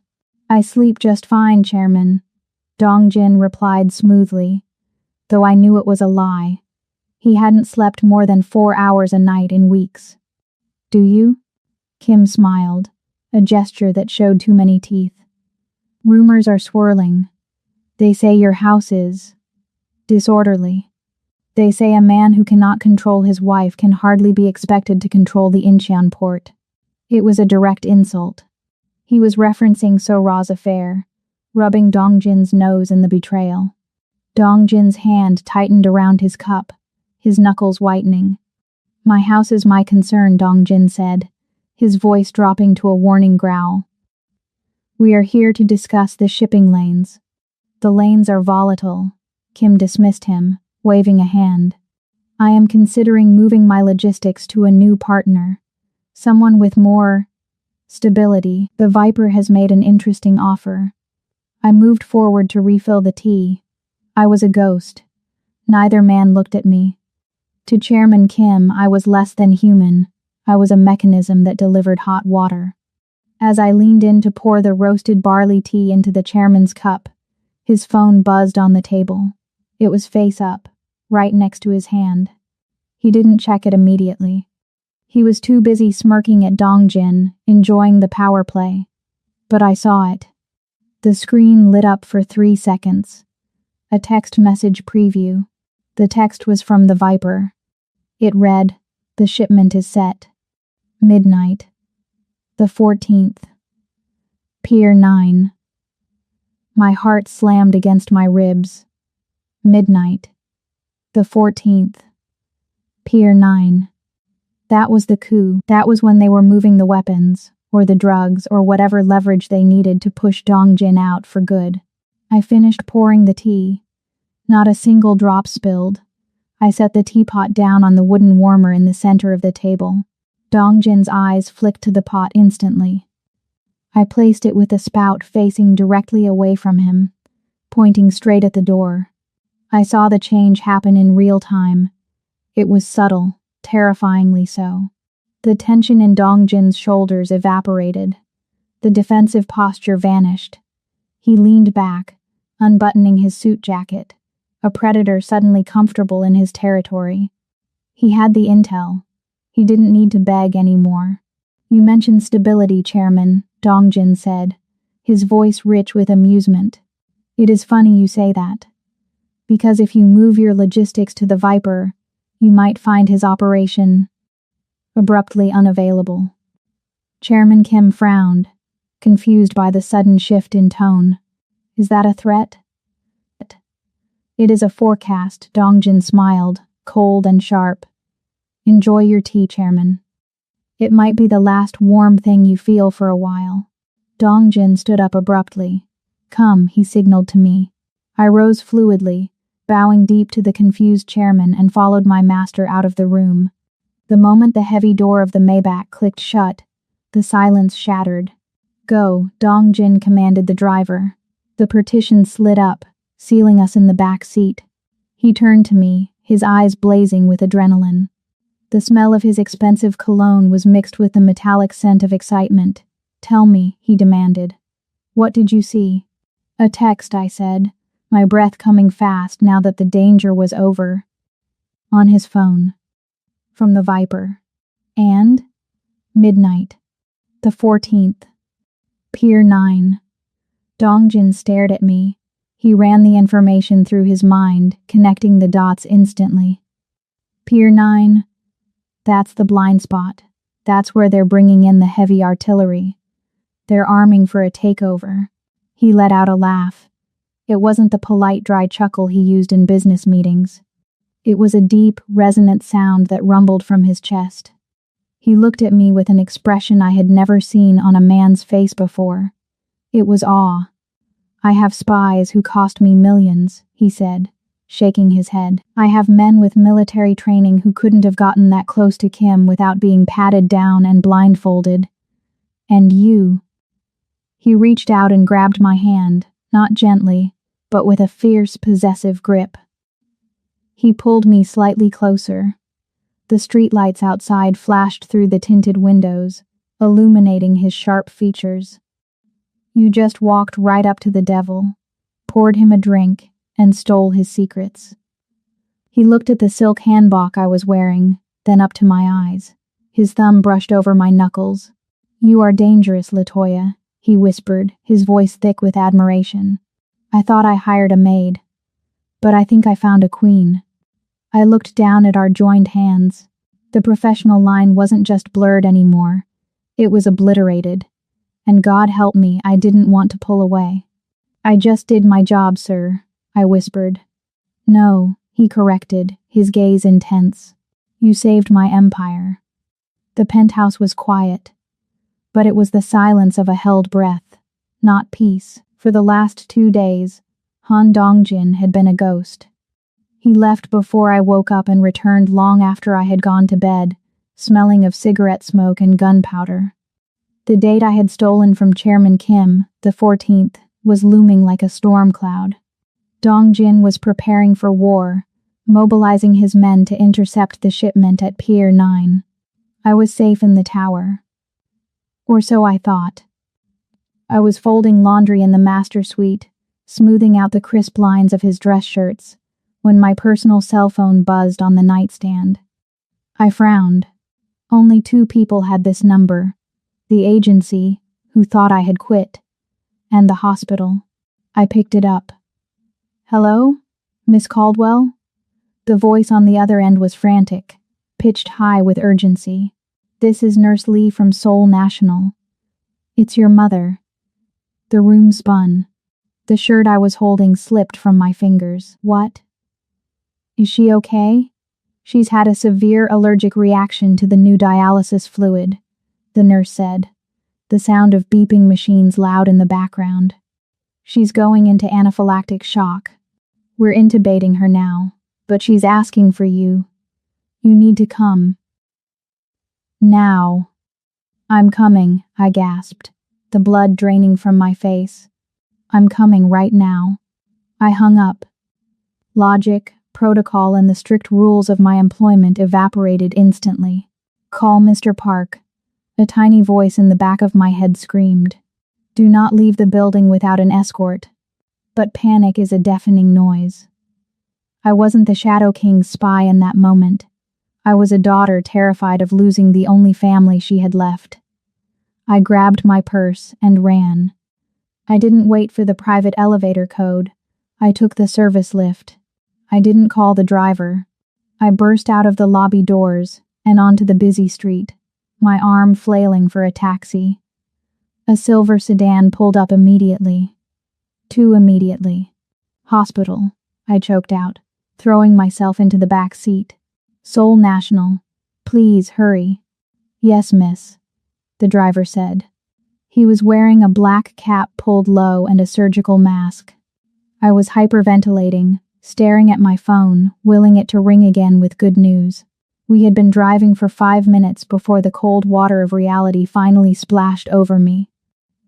I sleep just fine, Chairman, Dong-jin replied smoothly, though I knew it was a lie. He hadn't slept more than 4 hours a night in weeks. Do you? Kim smiled, a gesture that showed too many teeth. Rumors are swirling. They say your house is disorderly. They say a man who cannot control his wife can hardly be expected to control the Incheon port. It was a direct insult. He was referencing So-ra's affair, rubbing Dong-jin's nose in the betrayal. Dong-jin's hand tightened around his cup, his knuckles whitening. My house is my concern, Dong-jin said, his voice dropping to a warning growl. We are here to discuss the shipping lanes. The lanes are volatile, Kim dismissed him, waving a hand. I am considering moving my logistics to a new partner, someone with more stability. The Viper has made an interesting offer. I moved forward to refill the tea. I was a ghost. Neither man looked at me. To Chairman Kim, I was less than human. I was a mechanism that delivered hot water. As I leaned in to pour the roasted barley tea into the chairman's cup, his phone buzzed on the table. It was face up, right next to his hand. He didn't check it immediately. He was too busy smirking at Dong-jin, enjoying the power play. But I saw it. The screen lit up for 3 seconds. A text message preview. The text was from the Viper. It read, "The shipment is set. Midnight. The 14th. Pier 9. My heart slammed against my ribs. Midnight. The 14th. Pier 9. That was the coup. That was when they were moving the weapons, or the drugs, or whatever leverage they needed to push Dong-jin out for good. I finished pouring the tea. Not a single drop spilled. I set the teapot down on the wooden warmer in the center of the table. Dong-jin's eyes flicked to the pot instantly. I placed it with the spout facing directly away from him, pointing straight at the door. I saw the change happen in real time. It was subtle, terrifyingly so. The tension in Dong-jin's shoulders evaporated. The defensive posture vanished. He leaned back, unbuttoning his suit jacket, a predator suddenly comfortable in his territory. He had the intel. He didn't need to beg anymore. You mentioned stability, Chairman, Dong-jin said, his voice rich with amusement. It is funny you say that. Because if you move your logistics to the Viper, you might find his operation abruptly unavailable. Chairman Kim frowned, confused by the sudden shift in tone. Is that a threat? It is a forecast, Dong-jin smiled, cold and sharp. Enjoy your tea, Chairman. It might be the last warm thing you feel for a while. Dong-jin stood up abruptly. Come, he signaled to me. I rose fluidly, bowing deep to the confused chairman, and followed my master out of the room. The moment the heavy door of the Maybach clicked shut, the silence shattered. Go, Dong-jin commanded the driver. The partition slid up, sealing us in the back seat. He turned to me, his eyes blazing with adrenaline. The smell of his expensive cologne was mixed with the metallic scent of excitement. Tell me, he demanded. What did you see? A text, I said, my breath coming fast now that the danger was over. On his phone. From the Viper. And? Midnight. The 14th. Pier 9. Dong-jin stared at me. He ran the information through his mind, connecting the dots instantly. Pier 9. That's the blind spot. That's where they're bringing in the heavy artillery. They're arming for a takeover. He let out a laugh. It wasn't the polite, dry chuckle he used in business meetings. It was a deep, resonant sound that rumbled from his chest. He looked at me with an expression I had never seen on a man's face before. It was awe. I have spies who cost me millions, he said, shaking his head. I have men with military training who couldn't have gotten that close to Kim without being patted down and blindfolded. And you. He reached out and grabbed my hand, not gently, but with a fierce, possessive grip. He pulled me slightly closer. The streetlights outside flashed through the tinted windows, illuminating his sharp features. You just walked right up to the devil, poured him a drink, and stole his secrets. He looked at the silk handbag I was wearing, then up to my eyes. His thumb brushed over my knuckles. You are dangerous, Latoya, he whispered, his voice thick with admiration. I thought I hired a maid, but I think I found a queen. I looked down at our joined hands. The professional line wasn't just blurred anymore. It was obliterated. And God help me, I didn't want to pull away. I just did my job, sir, I whispered. No, he corrected, his gaze intense. You saved my empire. The penthouse was quiet, but it was the silence of a held breath, not peace. For the last 2 days, Han Dongjin had been a ghost. He left before I woke up and returned long after I had gone to bed, smelling of cigarette smoke and gunpowder. The date I had stolen from Chairman Kim, the 14th, was looming like a storm cloud. Dongjin was preparing for war, mobilizing his men to intercept the shipment at Pier 9. I was safe in the tower. Or so I thought. I was folding laundry in the master suite, smoothing out the crisp lines of his dress shirts, when my personal cell phone buzzed on the nightstand. I frowned. Only 2 people had this number. The agency, who thought I had quit, and the hospital. I picked it up. Hello? Miss Caldwell? The voice on the other end was frantic, pitched high with urgency. This is Nurse Lee from Seoul National. It's your mother. The room spun. The shirt I was holding slipped from my fingers. What? Is she okay? She's had a severe allergic reaction to the new dialysis fluid, the nurse said, the sound of beeping machines loud in the background. She's going into anaphylactic shock. We're intubating her now, but she's asking for you. You need to come. Now. I'm coming, I gasped, the blood draining from my face. I'm coming right now. I hung up. Logic, protocol, and the strict rules of my employment evaporated instantly. Call Mr. Park. A tiny voice in the back of my head screamed. Do not leave the building without an escort. But panic is a deafening noise. I wasn't the Shadow King's spy in that moment. I was a daughter terrified of losing the only family she had left. I grabbed my purse and ran. I didn't wait for the private elevator code. I took the service lift. I didn't call the driver. I burst out of the lobby doors and onto the busy street, my arm flailing for a taxi. A silver sedan pulled up immediately. Too immediately. Hospital, I choked out, throwing myself into the back seat. Seoul National. Please hurry. Yes, miss, the driver said. He was wearing a black cap pulled low and a surgical mask. I was hyperventilating, staring at my phone, willing it to ring again with good news. We had been driving for 5 minutes before the cold water of reality finally splashed over me.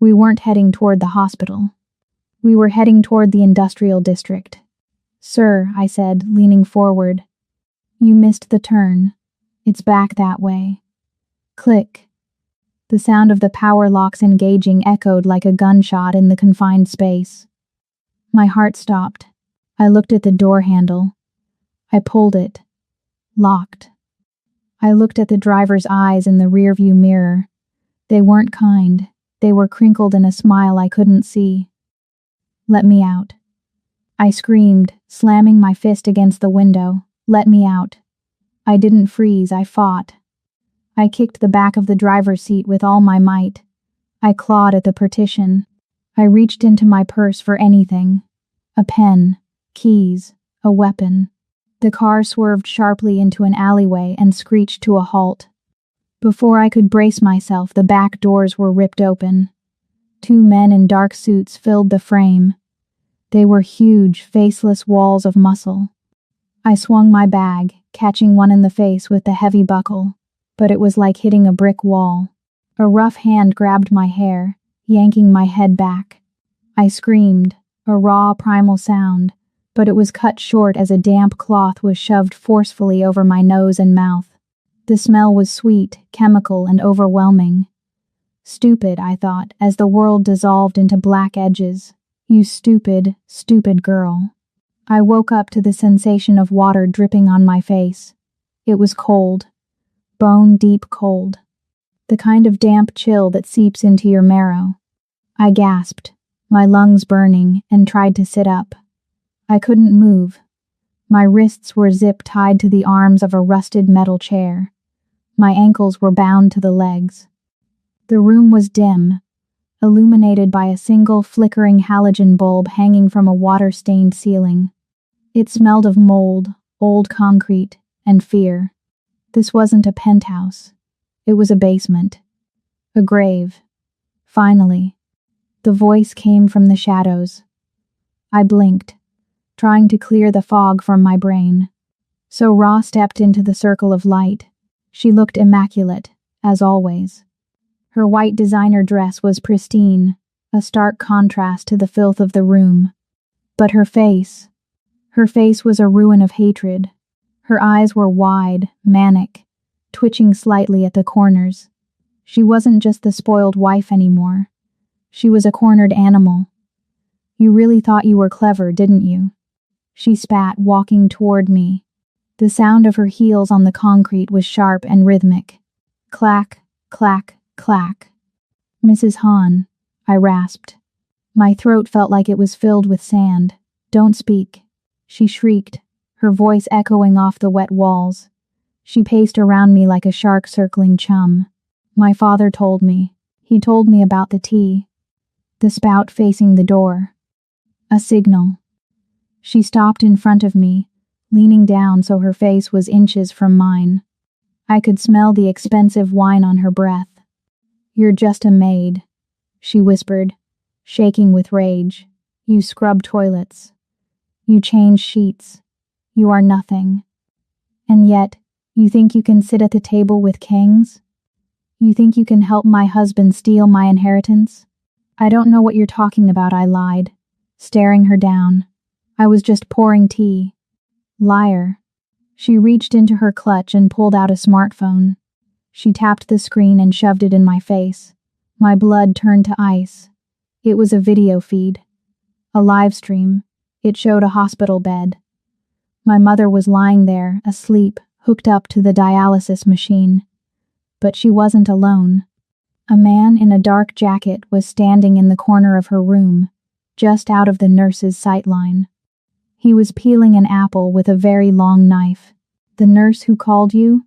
We weren't heading toward the hospital. We were heading toward the industrial district. Sir, I said, leaning forward. You missed the turn. It's back that way. Click. The sound of the power locks engaging echoed like a gunshot in the confined space. My heart stopped. I looked at the door handle. I pulled it. Locked. I looked at the driver's eyes in the rearview mirror. They weren't kind. They were crinkled in a smile I couldn't see. Let me out. I screamed, slamming my fist against the window. Let me out. I didn't freeze, I fought. I kicked the back of the driver's seat with all my might. I clawed at the partition. I reached into my purse for anything. A pen, keys, a weapon. The car swerved sharply into an alleyway and screeched to a halt. Before I could brace myself, the back doors were ripped open. 2 men in dark suits filled the frame. They were huge, faceless walls of muscle. I swung my bag, catching one in the face with the heavy buckle, but it was like hitting a brick wall. A rough hand grabbed my hair, yanking my head back. I screamed, a raw, primal sound, but it was cut short as a damp cloth was shoved forcefully over my nose and mouth. The smell was sweet, chemical, and overwhelming. Stupid, I thought, as the world dissolved into black edges. You stupid, stupid girl. I woke up to the sensation of water dripping on my face. It was cold. Bone-deep cold. The kind of damp chill that seeps into your marrow. I gasped, my lungs burning, and tried to sit up. I couldn't move. My wrists were zip-tied to the arms of a rusted metal chair. My ankles were bound to the legs. The room was dim, illuminated by a single flickering halogen bulb hanging from a water-stained ceiling. It smelled of mold, old concrete, and fear. This wasn't a penthouse. It was a basement. A grave. Finally. The voice came from the shadows. I blinked, trying to clear the fog from my brain. So Ra stepped into the circle of light. She looked immaculate, as always. Her white designer dress was pristine, a stark contrast to the filth of the room. But her face was a ruin of hatred. Her eyes were wide, manic, twitching slightly at the corners. She wasn't just the spoiled wife anymore. She was a cornered animal. You really thought you were clever, didn't you? She spat, walking toward me. The sound of her heels on the concrete was sharp and rhythmic. Clack, clack, clack. Mrs. Hahn, I rasped. My throat felt like it was filled with sand. Don't speak. She shrieked, her voice echoing off the wet walls. She paced around me like a shark circling chum. My father told me. He told me about the tea. The spout facing the door. A signal. She stopped in front of me, leaning down so her face was inches from mine. I could smell the expensive wine on her breath. You're just a maid, she whispered, shaking with rage. You scrub toilets. You change sheets. You are nothing. And yet, you think you can sit at the table with kings? You think you can help my husband steal my inheritance? I don't know what you're talking about, I lied, staring her down. I was just pouring tea. Liar. She reached into her clutch and pulled out a smartphone. She tapped the screen and shoved it in my face. My blood turned to ice. It was a video feed. A live stream. It showed a hospital bed. My mother was lying there, asleep, hooked up to the dialysis machine. But she wasn't alone. A man in a dark jacket was standing in the corner of her room, just out of the nurse's sightline. He was peeling an apple with a very long knife. The nurse who called you?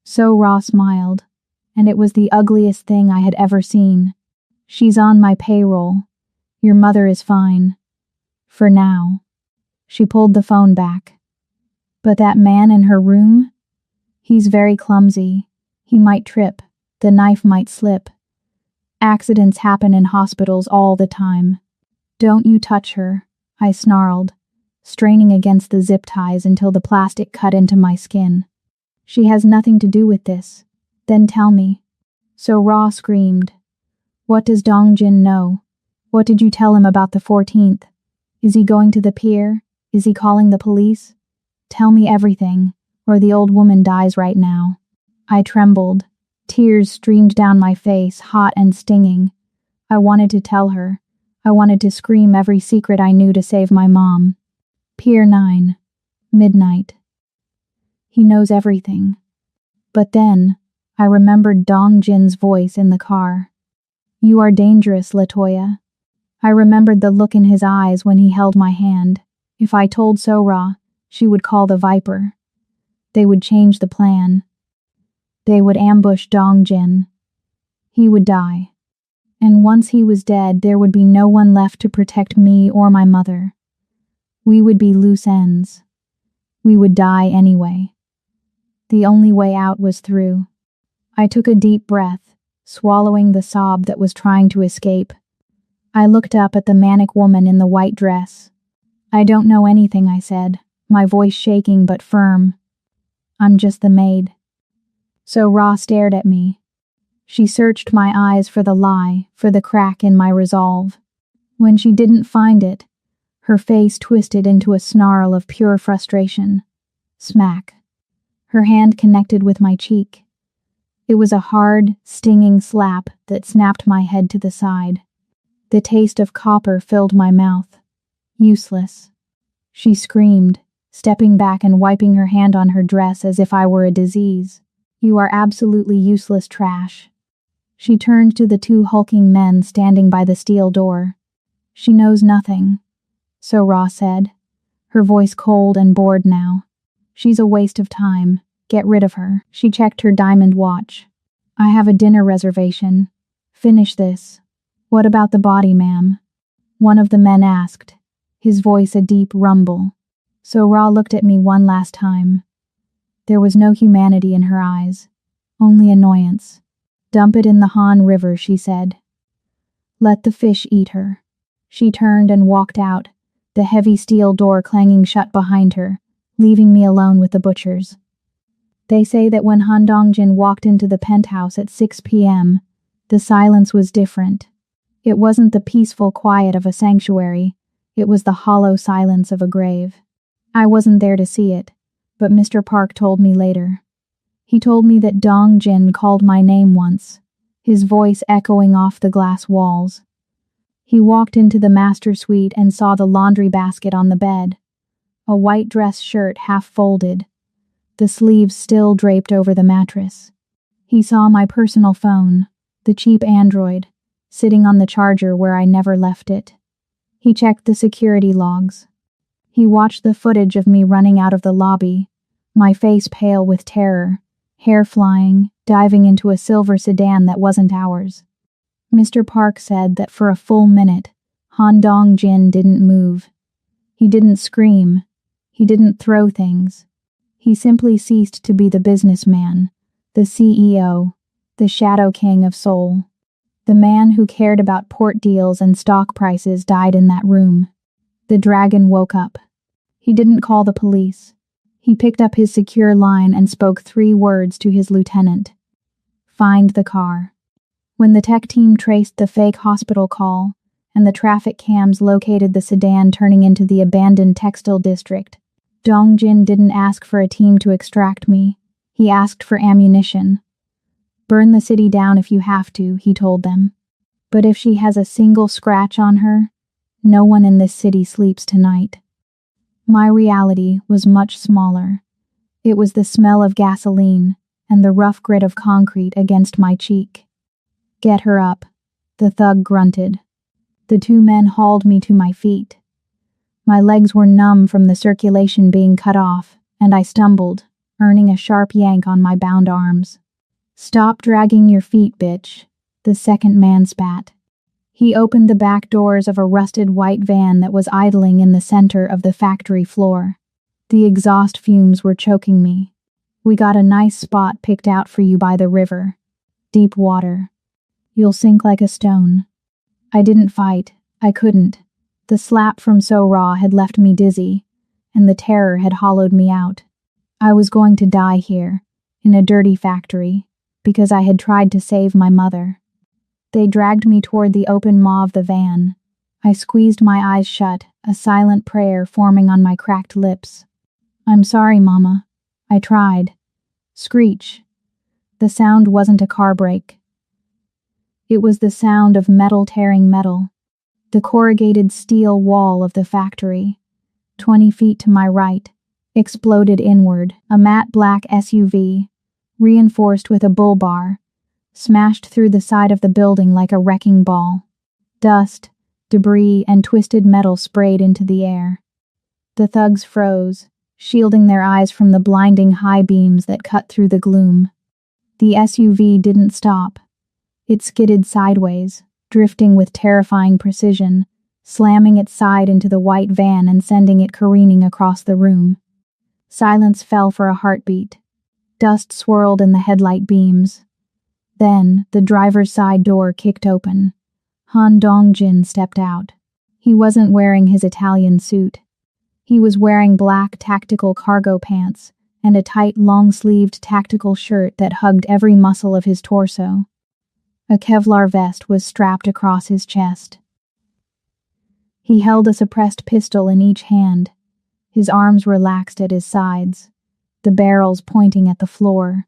So Ra smiled, and it was the ugliest thing I had ever seen. She's on my payroll. Your mother is fine. For now. She pulled the phone back. But that man in her room? He's very clumsy. He might trip. The knife might slip. Accidents happen in hospitals all the time. Don't you touch her, I snarled, straining against the zip ties until the plastic cut into my skin. She has nothing to do with this. Then tell me. So Ra screamed. What does Dongjin know? What did you tell him about the 14th? Is he going to the pier? Is he calling the police? Tell me everything, or the old woman dies right now. I trembled. Tears streamed down my face, hot and stinging. I wanted to tell her. I wanted to scream every secret I knew to save my mom. Pier 9. Midnight. He knows everything. But then, I remembered Dongjin's voice in the car. You are dangerous, Latoya. I remembered the look in his eyes when he held my hand. If I told Sora, she would call the Viper. They would change the plan. They would ambush Dongjin. He would die. And once he was dead, there would be no one left to protect me or my mother. We would be loose ends. We would die anyway. The only way out was through. I took a deep breath, swallowing the sob that was trying to escape. I looked up at the manic woman in the white dress. "I don't know anything," I said, my voice shaking but firm. "I'm just the maid." So Ra stared at me. She searched my eyes for the lie, for the crack in my resolve. When she didn't find it, her face twisted into a snarl of pure frustration. Smack. Her hand connected with my cheek. It was a hard, stinging slap that snapped my head to the side. The taste of copper filled my mouth. Useless. She screamed, stepping back and wiping her hand on her dress as if I were a disease. "You are absolutely useless trash." She turned to the two hulking men standing by the steel door. "She knows nothing," so Ra said, her voice cold and bored now. "She's a waste of time. Get rid of her." She checked her diamond watch. "I have a dinner reservation. Finish this." "What about the body, ma'am?" one of the men asked, his voice a deep rumble. So Ra looked at me one last time. There was no humanity in her eyes, only annoyance. "Dump it in the Han River," she said. "Let the fish eat her." She turned and walked out, the heavy steel door clanging shut behind her, leaving me alone with the butchers. They say that when Han Dongjin walked into the penthouse at 6 p.m., the silence was different. It wasn't the peaceful quiet of a sanctuary, it was the hollow silence of a grave. I wasn't there to see it, but Mr. Park told me later. He told me that Dongjin called my name once, his voice echoing off the glass walls. He walked into the master suite and saw the laundry basket on the bed, a white dress shirt half folded, the sleeves still draped over the mattress. He saw my personal phone, the cheap Android, sitting on the charger where I never left it. He checked the security logs. He watched the footage of me running out of the lobby, my face pale with terror, hair flying, diving into a silver sedan that wasn't ours. Mr. Park said that for a full minute, Han Dongjin didn't move. He didn't scream. He didn't throw things. He simply ceased to be the businessman, the CEO, the Shadow King of Seoul. The man who cared about port deals and stock prices died in that room. The dragon woke up. He didn't call the police. He picked up his secure line and spoke 3 words to his lieutenant. "Find the car." When the tech team traced the fake hospital call, and the traffic cams located the sedan turning into the abandoned textile district, Dongjin didn't ask for a team to extract me. He asked for ammunition. "Burn the city down if you have to," he told them. "But if she has a single scratch on her, no one in this city sleeps tonight." My reality was much smaller. It was the smell of gasoline and the rough grit of concrete against my cheek. "Get her up," the thug grunted. The 2 men hauled me to my feet. My legs were numb from the circulation being cut off, and I stumbled, earning a sharp yank on my bound arms. "Stop dragging your feet, bitch," the second man spat. He opened the back doors of a rusted white van that was idling in the center of the factory floor. The exhaust fumes were choking me. "We got a nice spot picked out for you by the river. Deep water. You'll sink like a stone." I didn't fight. I couldn't. The slap from So Ra had left me dizzy, and the terror had hollowed me out. I was going to die here, in a dirty factory, because I had tried to save my mother. They dragged me toward the open maw of the van. I squeezed my eyes shut, a silent prayer forming on my cracked lips. "I'm sorry, Mama. I tried." Screech. The sound wasn't a car brake. It was the sound of metal tearing metal. The corrugated steel wall of the factory, 20 feet to my right, exploded inward. A matte black SUV, reinforced with a bull bar, smashed through the side of the building like a wrecking ball. Dust, debris, and twisted metal sprayed into the air. The thugs froze, shielding their eyes from the blinding high beams that cut through the gloom. The SUV didn't stop. It skidded sideways, drifting with terrifying precision, slamming its side into the white van and sending it careening across the room. Silence fell for a heartbeat. Dust swirled in the headlight beams. Then, the driver's side door kicked open. Han Dong-jin stepped out. He wasn't wearing his Italian suit. He was wearing black tactical cargo pants and a tight, long-sleeved tactical shirt that hugged every muscle of his torso. A Kevlar vest was strapped across his chest. He held a suppressed pistol in each hand. His arms relaxed at his sides, the barrels pointing at the floor.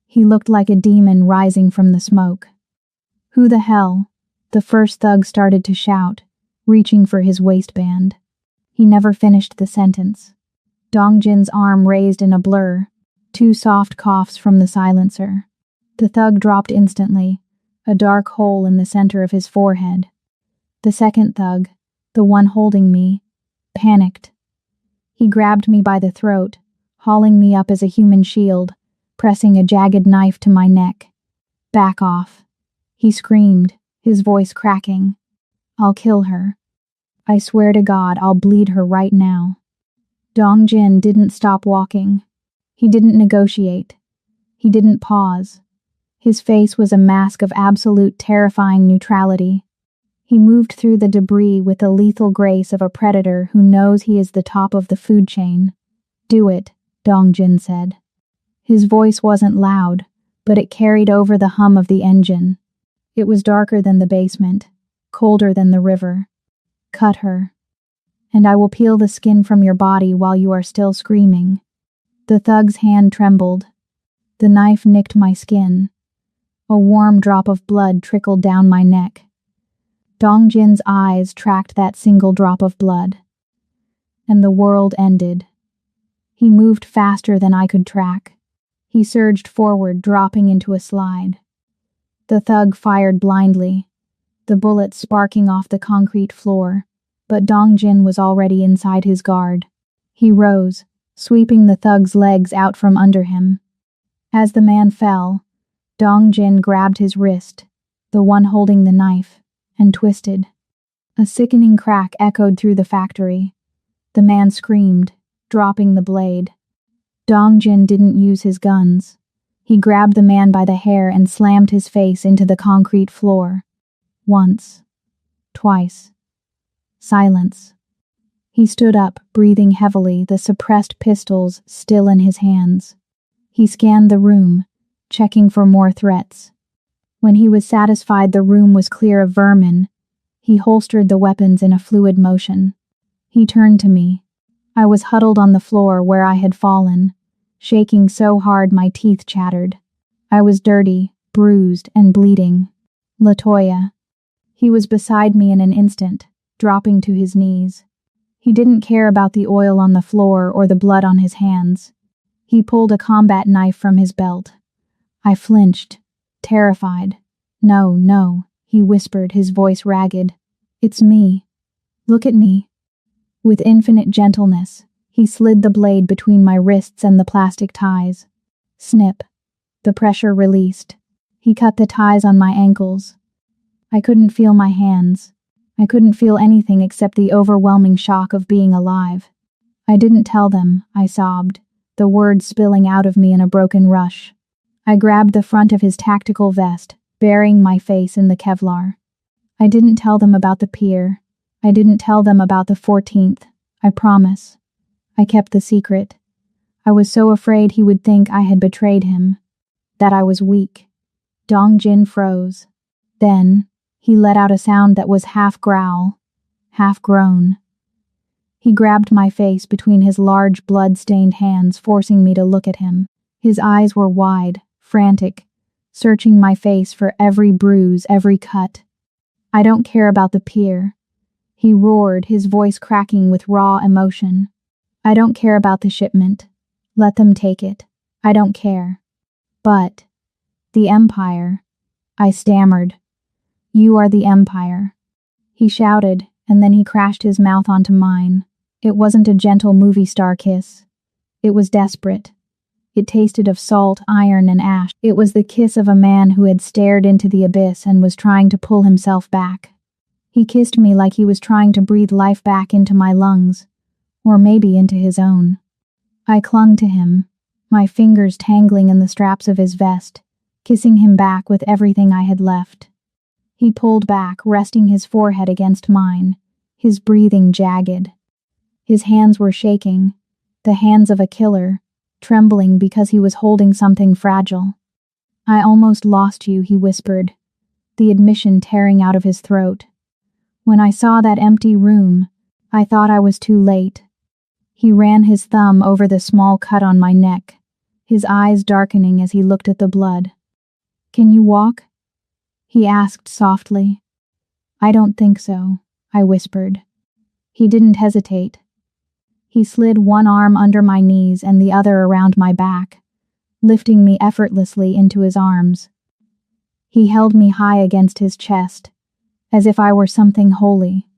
He looked like a demon rising from the smoke. "Who the hell?" the first thug started to shout, reaching for his waistband. He never finished the sentence. Dong-jin's arm raised in a blur, 2 soft coughs from the silencer. The thug dropped instantly, a dark hole in the center of his forehead. The second thug, the one holding me, panicked. He grabbed me by the throat, hauling me up as a human shield, pressing a jagged knife to my neck. "Back off," he screamed, his voice cracking. "I'll kill her. I swear to God I'll bleed her right now." Dong-jin didn't stop walking. He didn't negotiate. He didn't pause. His face was a mask of absolute terrifying neutrality. He moved through the debris with the lethal grace of a predator who knows he is the top of the food chain. "Do it," Dong-jin said. His voice wasn't loud, but it carried over the hum of the engine. It was darker than the basement, colder than the river. "Cut her. And I will peel the skin from your body while you are still screaming." The thug's hand trembled. The knife nicked my skin. A warm drop of blood trickled down my neck. Dong-jin's eyes tracked that single drop of blood. And the world ended. He moved faster than I could track. He surged forward, dropping into a slide. The thug fired blindly, the bullets sparking off the concrete floor, but Dong-jin was already inside his guard. He rose, sweeping the thug's legs out from under him. As the man fell, Dong-jin grabbed his wrist, the one holding the knife, and twisted. A sickening crack echoed through the factory. The man screamed, dropping the blade. Dong-jin didn't use his guns. He grabbed the man by the hair and slammed his face into the concrete floor. Once. Twice. Silence. He stood up, breathing heavily, the suppressed pistols still in his hands. He scanned the room, checking for more threats. When he was satisfied the room was clear of vermin, he holstered the weapons in a fluid motion. He turned to me. I was huddled on the floor where I had fallen, shaking so hard my teeth chattered. I was dirty, bruised, and bleeding. Latoya. He was beside me in an instant, dropping to his knees. He didn't care about the oil on the floor or the blood on his hands. He pulled a combat knife from his belt. I flinched, terrified. "No, no," he whispered, his voice ragged. "It's me. Look at me." With infinite gentleness, he slid the blade between my wrists and the plastic ties. Snip. The pressure released. He cut the ties on my ankles. I couldn't feel my hands. I couldn't feel anything except the overwhelming shock of being alive. "I didn't tell them," I sobbed, the words spilling out of me in a broken rush. I grabbed the front of his tactical vest, burying my face in the Kevlar. "I didn't tell them about the pier. I didn't tell them about the 14th. I promise. I kept the secret. I was so afraid he would think I had betrayed him, that I was weak." Dong-jin froze. Then, he let out a sound that was half growl, half groan. He grabbed my face between his large blood-stained hands, forcing me to look at him. His eyes were wide, frantic, searching my face for every bruise, every cut. "I don't care about the pier," he roared, his voice cracking with raw emotion. "I don't care about the shipment. Let them take it. I don't care. But the Empire," I stammered. "You are the Empire." He shouted, and then he crashed his mouth onto mine. It wasn't a gentle movie star kiss. It was desperate. It tasted of salt, iron, and ash. It was the kiss of a man who had stared into the abyss and was trying to pull himself back. He kissed me like he was trying to breathe life back into my lungs, or maybe into his own. I clung to him, my fingers tangling in the straps of his vest, kissing him back with everything I had left. He pulled back, resting his forehead against mine, his breathing jagged. His hands were shaking, the hands of a killer, trembling because he was holding something fragile. "I almost lost you," he whispered, the admission tearing out of his throat. When I saw that empty room, I thought I was too late. He ran his thumb over the small cut on my neck, his eyes darkening as he looked at the blood. "Can you walk?" he asked softly. "I don't think so," I whispered. He didn't hesitate. He slid one arm under my knees and the other around my back, lifting me effortlessly into his arms. He held me high against his chest, as if I were something holy.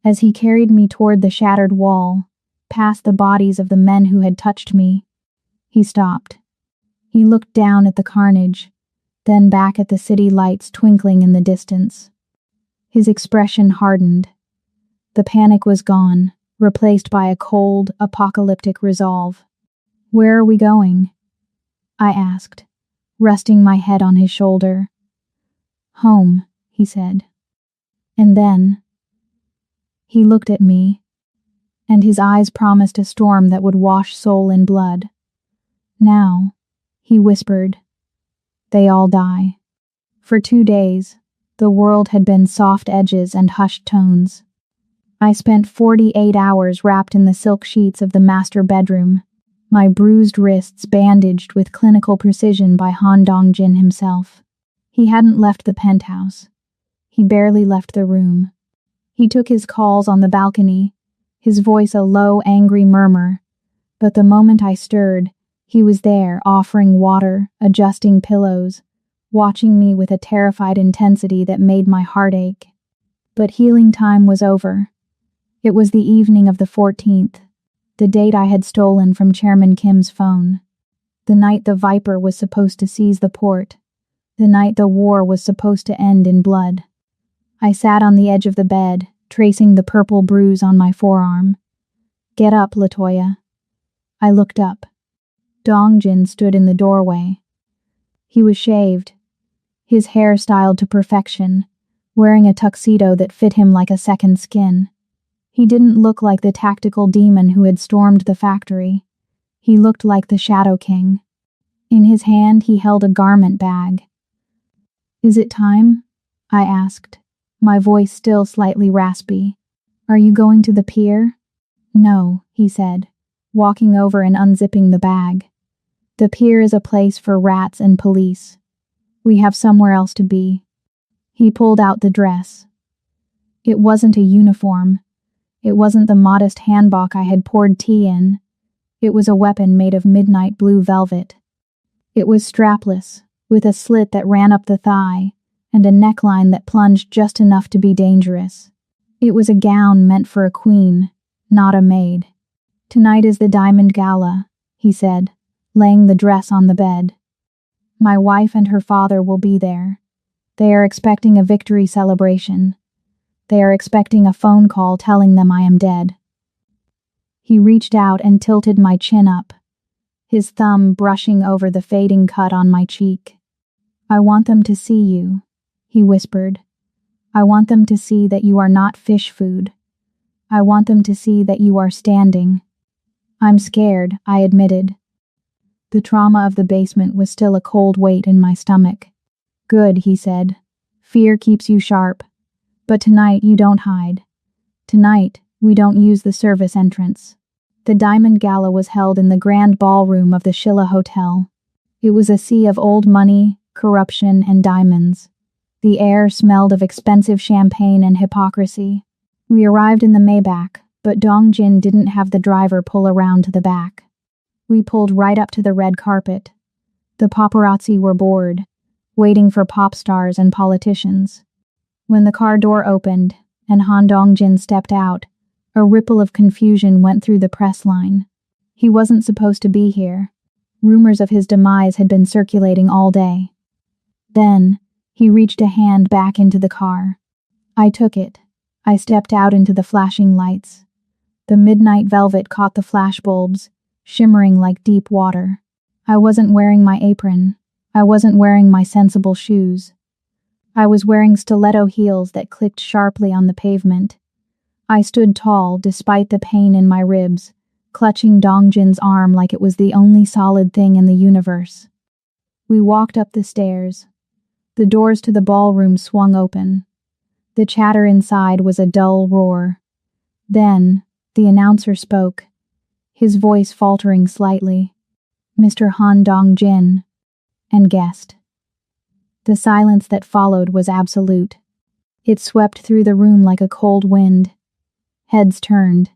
As he carried me toward the shattered wall, past the bodies of the men who had touched me, he stopped. He looked down at the carnage, then back at the city lights twinkling in the distance. His expression hardened. The panic was gone, replaced by a cold, apocalyptic resolve. "Where are we going?" I asked, resting my head on his shoulder. "Home," he said. And then he looked at me, and his eyes promised a storm that would wash soul in blood. "Now," he whispered, "they all die." For 2 days, the world had been soft edges and hushed tones. I spent 48 hours wrapped in the silk sheets of the master bedroom, my bruised wrists bandaged with clinical precision by Han Dong-jin himself. He hadn't left the penthouse. He barely left the room. He took his calls on the balcony, his voice a low, angry murmur, but the moment I stirred, he was there, offering water, adjusting pillows, watching me with a terrified intensity that made my heart ache. But healing time was over. It was the evening of the 14th, the date I had stolen from Chairman Kim's phone. The night the Viper was supposed to seize the port. The night the war was supposed to end in blood. I sat on the edge of the bed, tracing the purple bruise on my forearm. "Get up, Latoya." I looked up. Dong-jin stood in the doorway. He was shaved, his hair styled to perfection, wearing a tuxedo that fit him like a second skin. He didn't look like the tactical demon who had stormed the factory. He looked like the Shadow King. In his hand he held a garment bag. "Is it time?" I asked, my voice still slightly raspy. "Are you going to the pier?" "No," he said, walking over and unzipping the bag. "The pier is a place for rats and police. We have somewhere else to be." He pulled out the dress. It wasn't a uniform. It wasn't the modest hanbok I had poured tea in. It was a weapon made of midnight blue velvet. It was strapless, with a slit that ran up the thigh, and a neckline that plunged just enough to be dangerous. It was a gown meant for a queen, not a maid. "Tonight is the Diamond Gala," he said, laying the dress on the bed. "My wife and her father will be there. They are expecting a victory celebration. They are expecting a phone call telling them I am dead." He reached out and tilted my chin up, his thumb brushing over the fading cut on my cheek. "I want them to see you," he whispered. "I want them to see that you are not fish food. I want them to see that you are standing." "I'm scared," I admitted. The trauma of the basement was still a cold weight in my stomach. "Good," he said. "Fear keeps you sharp. But tonight you don't hide. Tonight, we don't use the service entrance." The Diamond Gala was held in the grand ballroom of the Shilla Hotel. It was a sea of old money, corruption, and diamonds. The air smelled of expensive champagne and hypocrisy. We arrived in the Maybach, but Dong-jin didn't have the driver pull around to the back. We pulled right up to the red carpet. The paparazzi were bored, waiting for pop stars and politicians. When the car door opened and Han Dong-jin stepped out, a ripple of confusion went through the press line. He wasn't supposed to be here. Rumors of his demise had been circulating all day. Then, he reached a hand back into the car. I took it. I stepped out into the flashing lights. The midnight velvet caught the flashbulbs, shimmering like deep water. I wasn't wearing my apron. I wasn't wearing my sensible shoes. I was wearing stiletto heels that clicked sharply on the pavement. I stood tall, despite the pain in my ribs, clutching Dongjin's arm like it was the only solid thing in the universe. We walked up the stairs. The doors to the ballroom swung open. The chatter inside was a dull roar. Then, the announcer spoke, his voice faltering slightly. Mr. Han Dongjin, and guessed. The silence that followed was absolute. It swept through the room like a cold wind. Heads turned.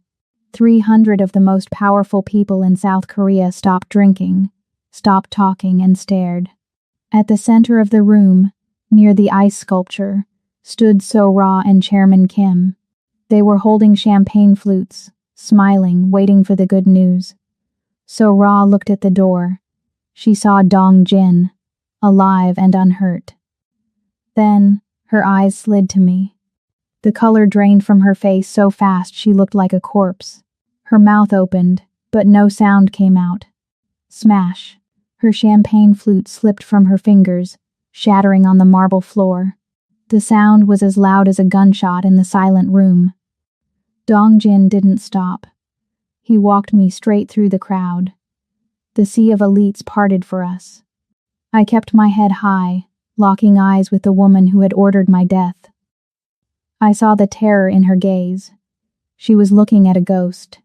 300 of the most powerful people in South Korea stopped drinking, stopped talking, and stared. At the center of the room, near the ice sculpture, stood So-ra and Chairman Kim. They were holding champagne flutes, smiling, waiting for the good news. So-ra looked at the door. She saw Dongjin, alive and unhurt. Then, her eyes slid to me. The color drained from her face so fast she looked like a corpse. Her mouth opened, but no sound came out. Smash! Her champagne flute slipped from her fingers, shattering on the marble floor. The sound was as loud as a gunshot in the silent room. Dongjin didn't stop. He walked me straight through the crowd. The sea of elites parted for us. I kept my head high, locking eyes with the woman who had ordered my death. I saw the terror in her gaze. She was looking at a ghost.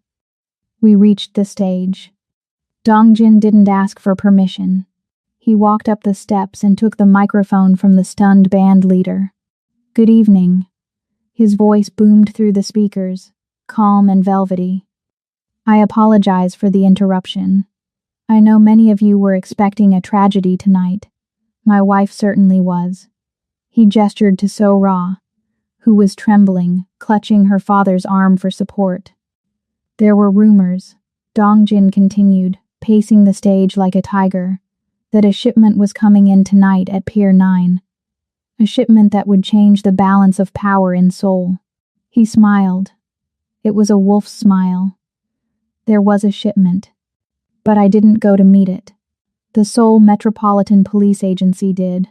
We reached the stage. Dongjin didn't ask for permission. He walked up the steps and took the microphone from the stunned band leader. "Good evening." His voice boomed through the speakers, calm and velvety. "I apologize for the interruption. I know many of you were expecting a tragedy tonight. My wife certainly was." He gestured to So-ra, who was trembling, clutching her father's arm for support. "There were rumors," Dongjin continued, pacing the stage like a tiger, "that a shipment was coming in tonight at Pier 9. A shipment that would change the balance of power in Seoul." He smiled. It was a wolf's smile. There was a shipment. But I didn't go to meet it. The Seoul Metropolitan Police Agency did.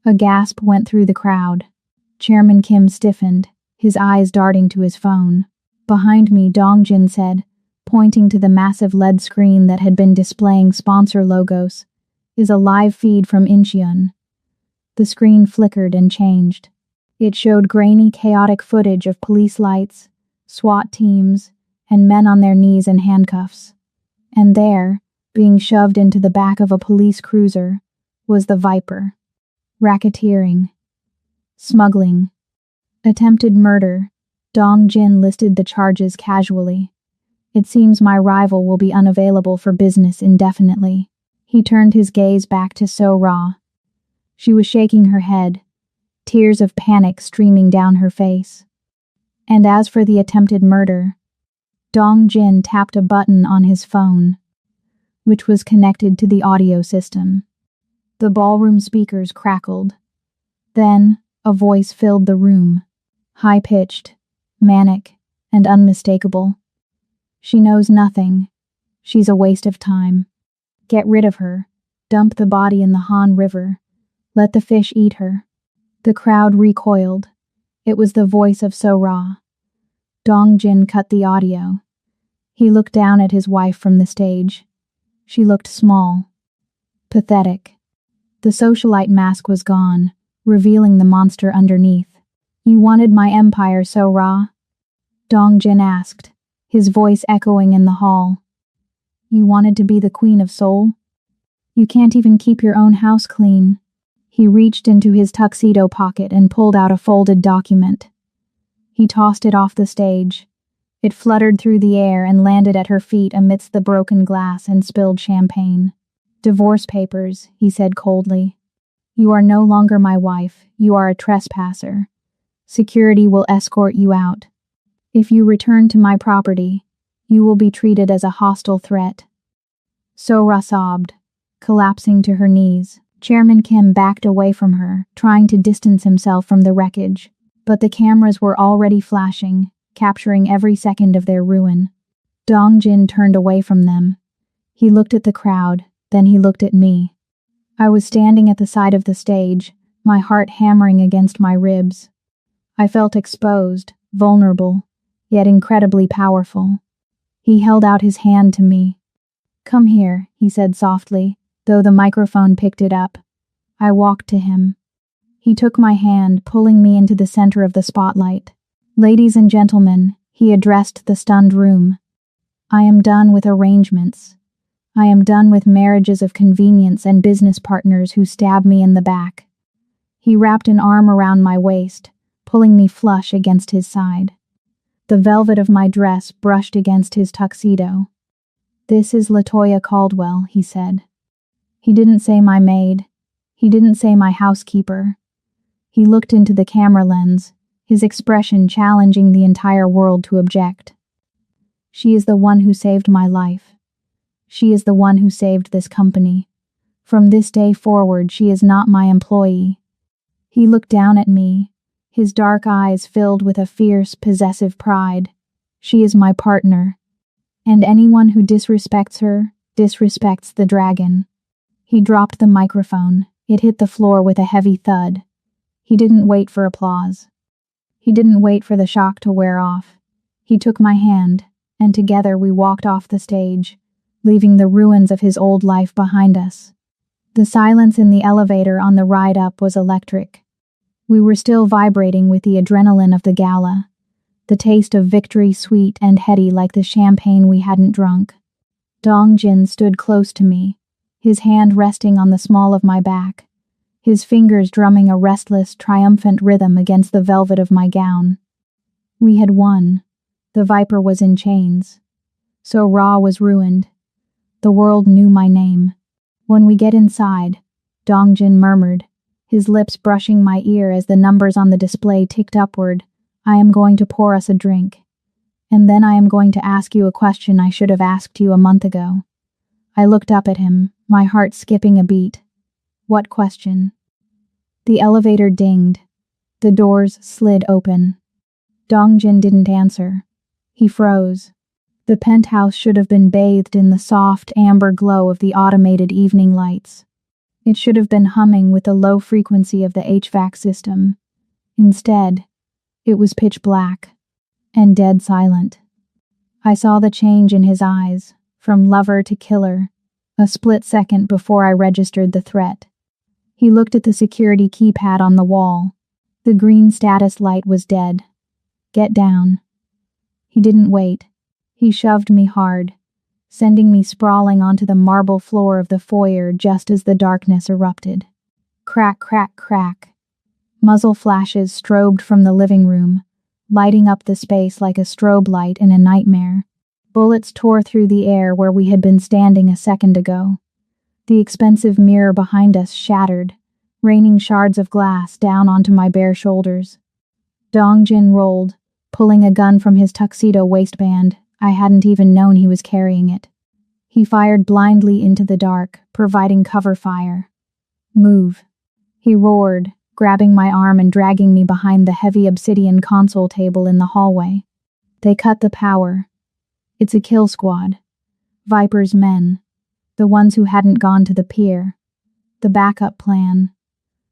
A gasp went through the crowd. Chairman Kim stiffened, his eyes darting to his phone. Behind me, Dongjin said, pointing to the massive LED screen that had been displaying sponsor logos, "is a live feed from Incheon." The screen flickered and changed. It showed grainy, chaotic footage of police lights, SWAT teams, and men on their knees in handcuffs. And there, being shoved into the back of a police cruiser, was the Viper. Racketeering. Smuggling. Attempted murder. Dongjin listed the charges casually. "It seems my rival will be unavailable for business indefinitely." He turned his gaze back to So-ra. She was shaking her head, tears of panic streaming down her face. And as for the attempted murder, Dongjin tapped a button on his phone, which was connected to the audio system. The ballroom speakers crackled. Then, a voice filled the room, high-pitched, manic, and unmistakable. "She knows nothing. She's a waste of time. Get rid of her. Dump the body in the Han River. Let the fish eat her." The crowd recoiled. It was the voice of So-ra. Dongjin cut the audio. He looked down at his wife from the stage. She looked small, pathetic. The socialite mask was gone, revealing the monster underneath. "You wanted my empire, So-ra?" Dongjin asked, his voice echoing in the hall. "You wanted to be the Queen of Seoul? You can't even keep your own house clean." He reached into his tuxedo pocket and pulled out a folded document. He tossed it off the stage. It fluttered through the air and landed at her feet amidst the broken glass and spilled champagne. "Divorce papers," he said coldly. "You are no longer my wife. You are a trespasser. Security will escort you out. If you return to my property, You will be treated as a hostile threat." Sora sobbed, collapsing to her knees. Chairman Kim backed away from her, trying to distance himself from the wreckage. But the cameras were already flashing, capturing every second of their ruin. Dongjin turned away from them. He looked at the crowd, then he looked at me. I was standing at the side of the stage, my heart hammering against my ribs. I felt exposed, vulnerable, yet incredibly powerful. He held out his hand to me. "Come here," he said softly, though the microphone picked it up. I walked to him. He took my hand, pulling me into the center of the spotlight. "Ladies and gentlemen," he addressed the stunned room. "I am done with arrangements. I am done with marriages of convenience and business partners who stab me in the back." He wrapped an arm around my waist, pulling me flush against his side. The velvet of my dress brushed against his tuxedo. "This is LaToya Caldwell," he said. He didn't say my maid. He didn't say my housekeeper. He looked into the camera lens, his expression challenging the entire world to object. "She is the one who saved my life. She is the one who saved this company. From this day forward, she is not my employee." He looked down at me, his dark eyes filled with a fierce, possessive pride. "She is my partner. And anyone who disrespects her, disrespects the dragon." He dropped the microphone. It hit the floor with a heavy thud. He didn't wait for applause. He didn't wait for the shock to wear off. He took my hand, and together we walked off the stage, leaving the ruins of his old life behind us. The silence in the elevator on the ride up was electric. We were still vibrating with the adrenaline of the gala, the taste of victory sweet and heady like the champagne we hadn't drunk. Dongjin stood close to me, his hand resting on the small of my back, his fingers drumming a restless, triumphant rhythm against the velvet of my gown. We had won. The Viper was in chains. So Ra was ruined. The world knew my name. "When we get inside," Dongjin murmured, his lips brushing my ear as the numbers on the display ticked upward, "I am going to pour us a drink. And then I am going to ask you a question I should have asked you a month ago." I looked up at him, my heart skipping a beat. "What question?" The elevator dinged. The doors slid open. Dongjin didn't answer. He froze. The penthouse should have been bathed in the soft, amber glow of the automated evening lights. It should have been humming with the low frequency of the HVAC system. Instead, it was pitch black and dead silent. I saw the change in his eyes, from lover to killer, a split second before I registered the threat. He looked at the security keypad on the wall. The green status light was dead. "Get down." He didn't wait. He shoved me hard, sending me sprawling onto the marble floor of the foyer just as the darkness erupted. Crack, crack, crack. Muzzle flashes strobed from the living room, lighting up the space like a strobe light in a nightmare. Bullets tore through the air where we had been standing a second ago. The expensive mirror behind us shattered, raining shards of glass down onto my bare shoulders. Dongjin rolled, pulling a gun from his tuxedo waistband. I hadn't even known he was carrying it. He fired blindly into the dark, providing cover fire. "Move," he roared, grabbing my arm and dragging me behind the heavy obsidian console table in the hallway. "They cut the power. It's a kill squad. Viper's men. The ones who hadn't gone to the pier. The backup plan."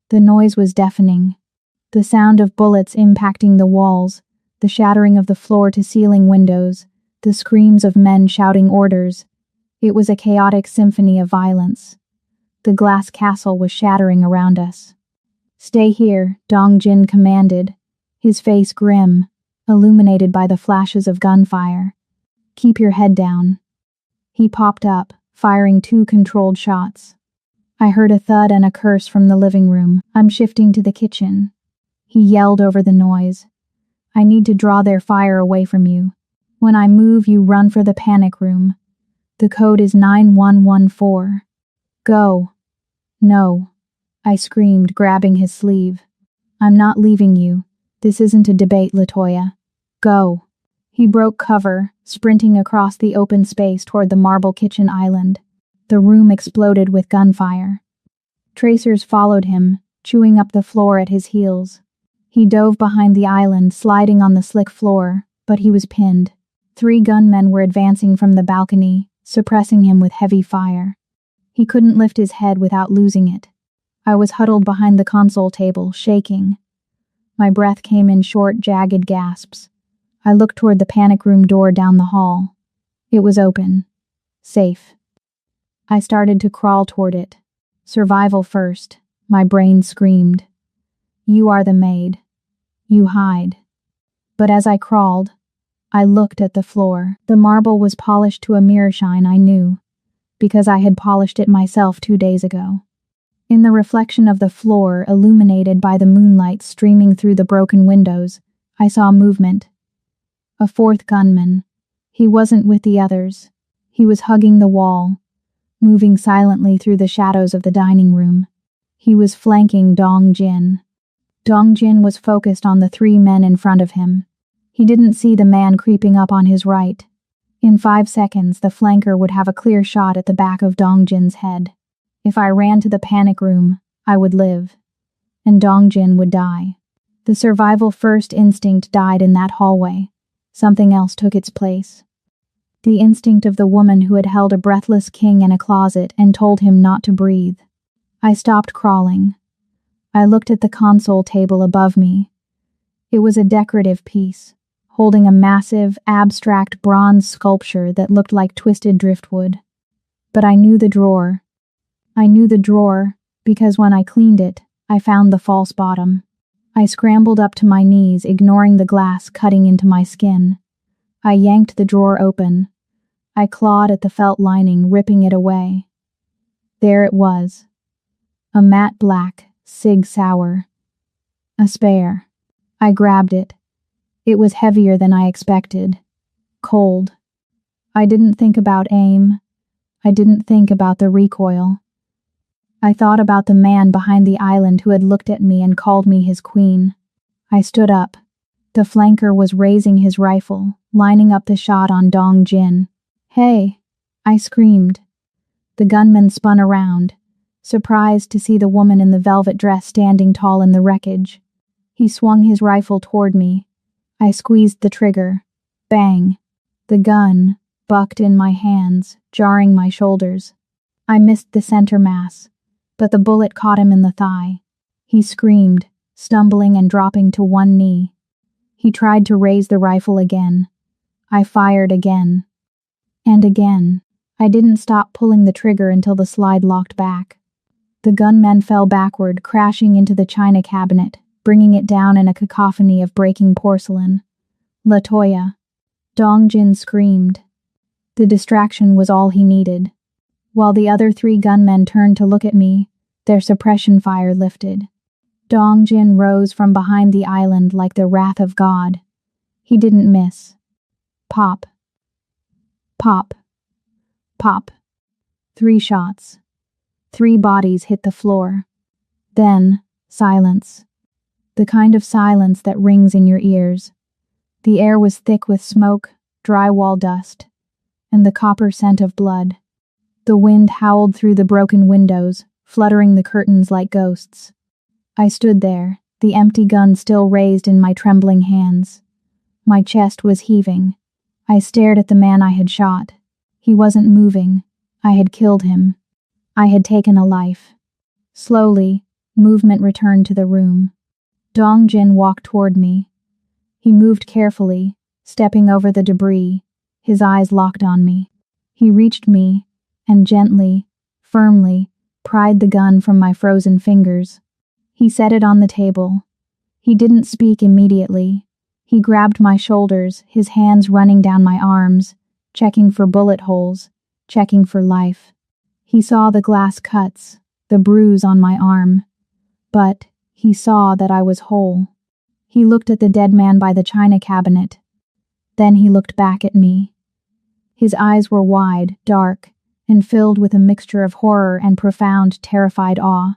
The noise was deafening. The sound of bullets impacting the walls, the shattering of the floor-to-ceiling windows, the screams of men shouting orders. It was a chaotic symphony of violence. The glass castle was shattering around us. "Stay here," Dongjin commanded, his face grim, illuminated by the flashes of gunfire. "Keep your head down." He popped up, firing 2 controlled shots. I heard a thud and a curse from the living room. "I'm shifting to the kitchen." He yelled over the noise. "I need to draw their fire away from you. When I move, you run for the panic room. The code is 9114. Go." "No," I screamed, grabbing his sleeve. "I'm not leaving you. This isn't a debate, LaToya. Go." He broke cover, sprinting across the open space toward the marble kitchen island. The room exploded with gunfire. Tracers followed him, chewing up the floor at his heels. He dove behind the island, sliding on the slick floor, but he was pinned. 3 gunmen were advancing from the balcony, suppressing him with heavy fire. He couldn't lift his head without losing it. I was huddled behind the console table, shaking. My breath came in short, jagged gasps. I looked toward the panic room door down the hall. It was open. Safe. I started to crawl toward it. Survival first, my brain screamed. You are the maid. You hide. But as I crawled, I looked at the floor. The marble was polished to a mirror shine I knew, because I had polished it myself 2 days ago. In the reflection of the floor, illuminated by the moonlight streaming through the broken windows, I saw movement. A 4th gunman. He wasn't with the others. He was hugging the wall, moving silently through the shadows of the dining room. He was flanking Dong Jin. Dong Jin was focused on the 3 men in front of him. He didn't see the man creeping up on his right. In 5 seconds, the flanker would have a clear shot at the back of Dong Jin's head. If I ran to the panic room, I would live. And Dong Jin would die. The survival first instinct died in that hallway. Something else took its place. The instinct of the woman who had held a breathless king in a closet and told him not to breathe. I stopped crawling. I looked at the console table above me. It was a decorative piece, holding a massive, abstract bronze sculpture that looked like twisted driftwood. But I knew the drawer. I knew the drawer because when I cleaned it, I found the false bottom. I scrambled up to my knees, ignoring the glass cutting into my skin. I yanked the drawer open. I clawed at the felt lining, ripping it away. There it was. A matte black Sig Sauer. A spare. I grabbed it. It was heavier than I expected. Cold. I didn't think about aim. I didn't think about the recoil. I thought about the man behind the island who had looked at me and called me his queen. I stood up. The flanker was raising his rifle, lining up the shot on Dong Jin. Hey! I screamed. The gunman spun around, surprised to see the woman in the velvet dress standing tall in the wreckage. He swung his rifle toward me. I squeezed the trigger. Bang! The gun bucked in my hands, jarring my shoulders. I missed the center mass, but the bullet caught him in the thigh. He screamed, stumbling and dropping to one knee. He tried to raise the rifle again. I fired again. And again. I didn't stop pulling the trigger until the slide locked back. The gunman fell backward, crashing into the china cabinet, bringing it down in a cacophony of breaking porcelain. Latoya. Dong Jin screamed. The distraction was all he needed. While the other 3 gunmen turned to look at me, their suppression fire lifted. Dong Jin rose from behind the island like the wrath of God. He didn't miss. Pop. Pop. Pop. 3 shots. 3 bodies hit the floor. Then, silence. The kind of silence that rings in your ears. The air was thick with smoke, drywall dust, and the copper scent of blood. The wind howled through the broken windows, fluttering the curtains like ghosts. I stood there, the empty gun still raised in my trembling hands. My chest was heaving. I stared at the man I had shot. He wasn't moving. I had killed him. I had taken a life. Slowly, movement returned to the room. Dong Jin walked toward me. He moved carefully, stepping over the debris, his eyes locked on me. He reached me, and gently, firmly, pried the gun from my frozen fingers. He set it on the table. He didn't speak immediately. He grabbed my shoulders, his hands running down my arms, checking for bullet holes, checking for life. He saw the glass cuts, the bruise on my arm. But he saw that I was whole. He looked at the dead man by the china cabinet. Then he looked back at me. His eyes were wide, dark, and filled with a mixture of horror and profound, terrified awe.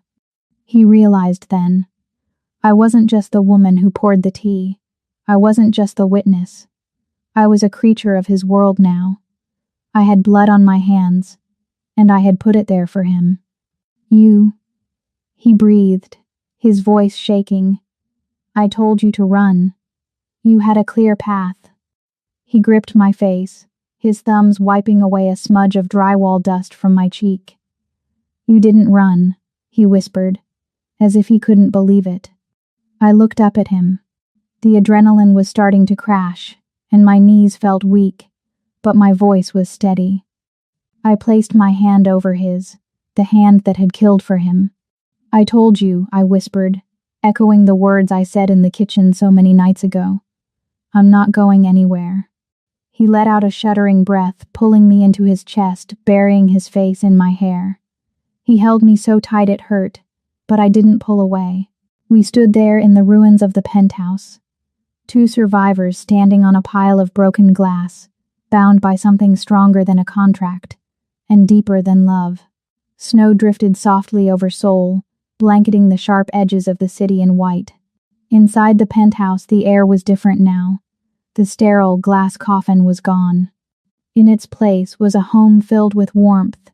He realized then. I wasn't just the woman who poured the tea. I wasn't just the witness. I was a creature of his world now. I had blood on my hands, and I had put it there for him. You, he breathed, his voice shaking. I told you to run. You had a clear path. He gripped my face, his thumbs wiping away a smudge of drywall dust from my cheek. You didn't run, he whispered, as if he couldn't believe it. I looked up at him. The adrenaline was starting to crash, and my knees felt weak, but my voice was steady. I placed my hand over his, the hand that had killed for him. I told you, I whispered, echoing the words I said in the kitchen so many nights ago. I'm not going anywhere. He let out a shuddering breath, pulling me into his chest, burying his face in my hair. He held me so tight it hurt, but I didn't pull away. We stood there in the ruins of the penthouse. 2 survivors standing on a pile of broken glass, bound by something stronger than a contract, and deeper than love. Snow drifted softly over Seoul, blanketing the sharp edges of the city in white. Inside the penthouse, the air was different now. The sterile glass coffin was gone. In its place was a home filled with warmth.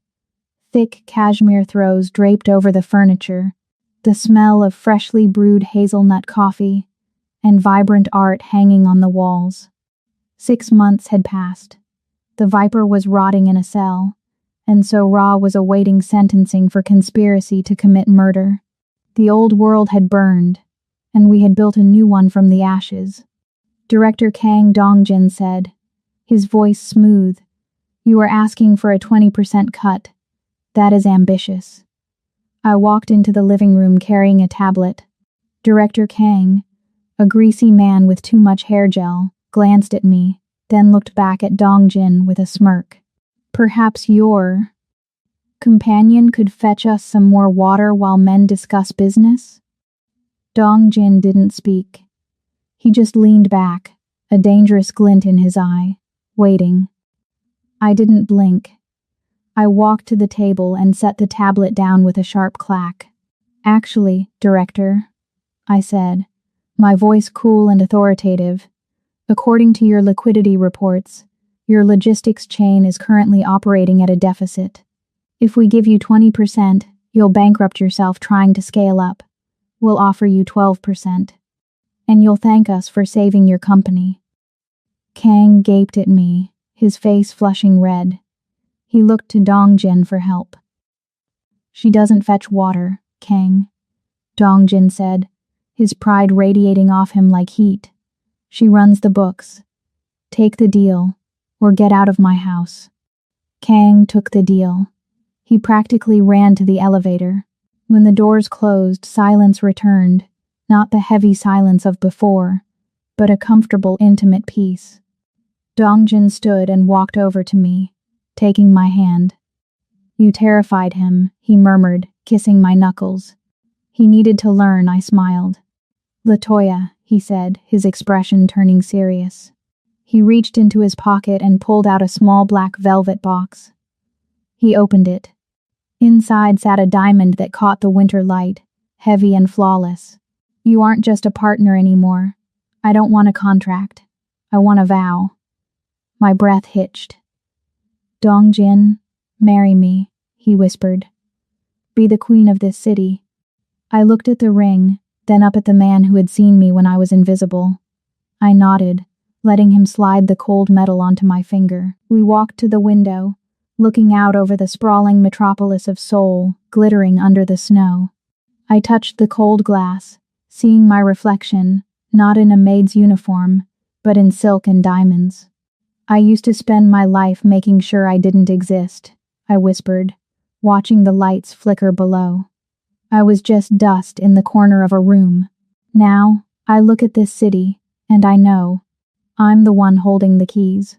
Thick cashmere throws draped over the furniture, the smell of freshly brewed hazelnut coffee, and vibrant art hanging on the walls. 6 months had passed. The Viper was rotting in a cell, and so Ra was awaiting sentencing for conspiracy to commit murder. The old world had burned, and we had built a new one from the ashes. Director Kang Dongjin said, his voice smooth, "You are asking for a 20% cut. That is ambitious." I walked into the living room carrying a tablet. Director Kang, a greasy man with too much hair gel, glanced at me, then looked back at Dongjin with a smirk. "Perhaps your companion could fetch us some more water while men discuss business?" Dongjin didn't speak. He just leaned back, a dangerous glint in his eye, waiting. I didn't blink. I walked to the table and set the tablet down with a sharp clack. "Actually, Director," I said, my voice cool and authoritative, "according to your liquidity reports, your logistics chain is currently operating at a deficit. If we give you 20%, you'll bankrupt yourself trying to scale up. We'll offer you 12%. And you'll thank us for saving your company." Kang gaped at me, his face flushing red. He looked to Dongjin for help. "She doesn't fetch water, Kang," Dongjin said, his pride radiating off him like heat. "She runs the books. Take the deal, or get out of my house." Kang took the deal. He practically ran to the elevator. When the doors closed, silence returned, not the heavy silence of before, but a comfortable, intimate peace. Dongjin stood and walked over to me, taking my hand. "You terrified him," he murmured, kissing my knuckles. "He needed to learn," I smiled. "Latoya," he said, his expression turning serious. He reached into his pocket and pulled out a small black velvet box. He opened it. Inside sat a diamond that caught the winter light, heavy and flawless. "You aren't just a partner anymore. I don't want a contract. I want a vow." My breath hitched. "Dongjin, marry me," he whispered. "Be the queen of this city." I looked at the ring, then up at the man who had seen me when I was invisible. I nodded, letting him slide the cold metal onto my finger. We walked to the window, looking out over the sprawling metropolis of Seoul, glittering under the snow. I touched the cold glass, seeing my reflection, not in a maid's uniform, but in silk and diamonds. "I used to spend my life making sure I didn't exist," I whispered, watching the lights flicker below. I was just dust in the corner of a room. Now, I look at this city, and I know I'm the one holding the keys.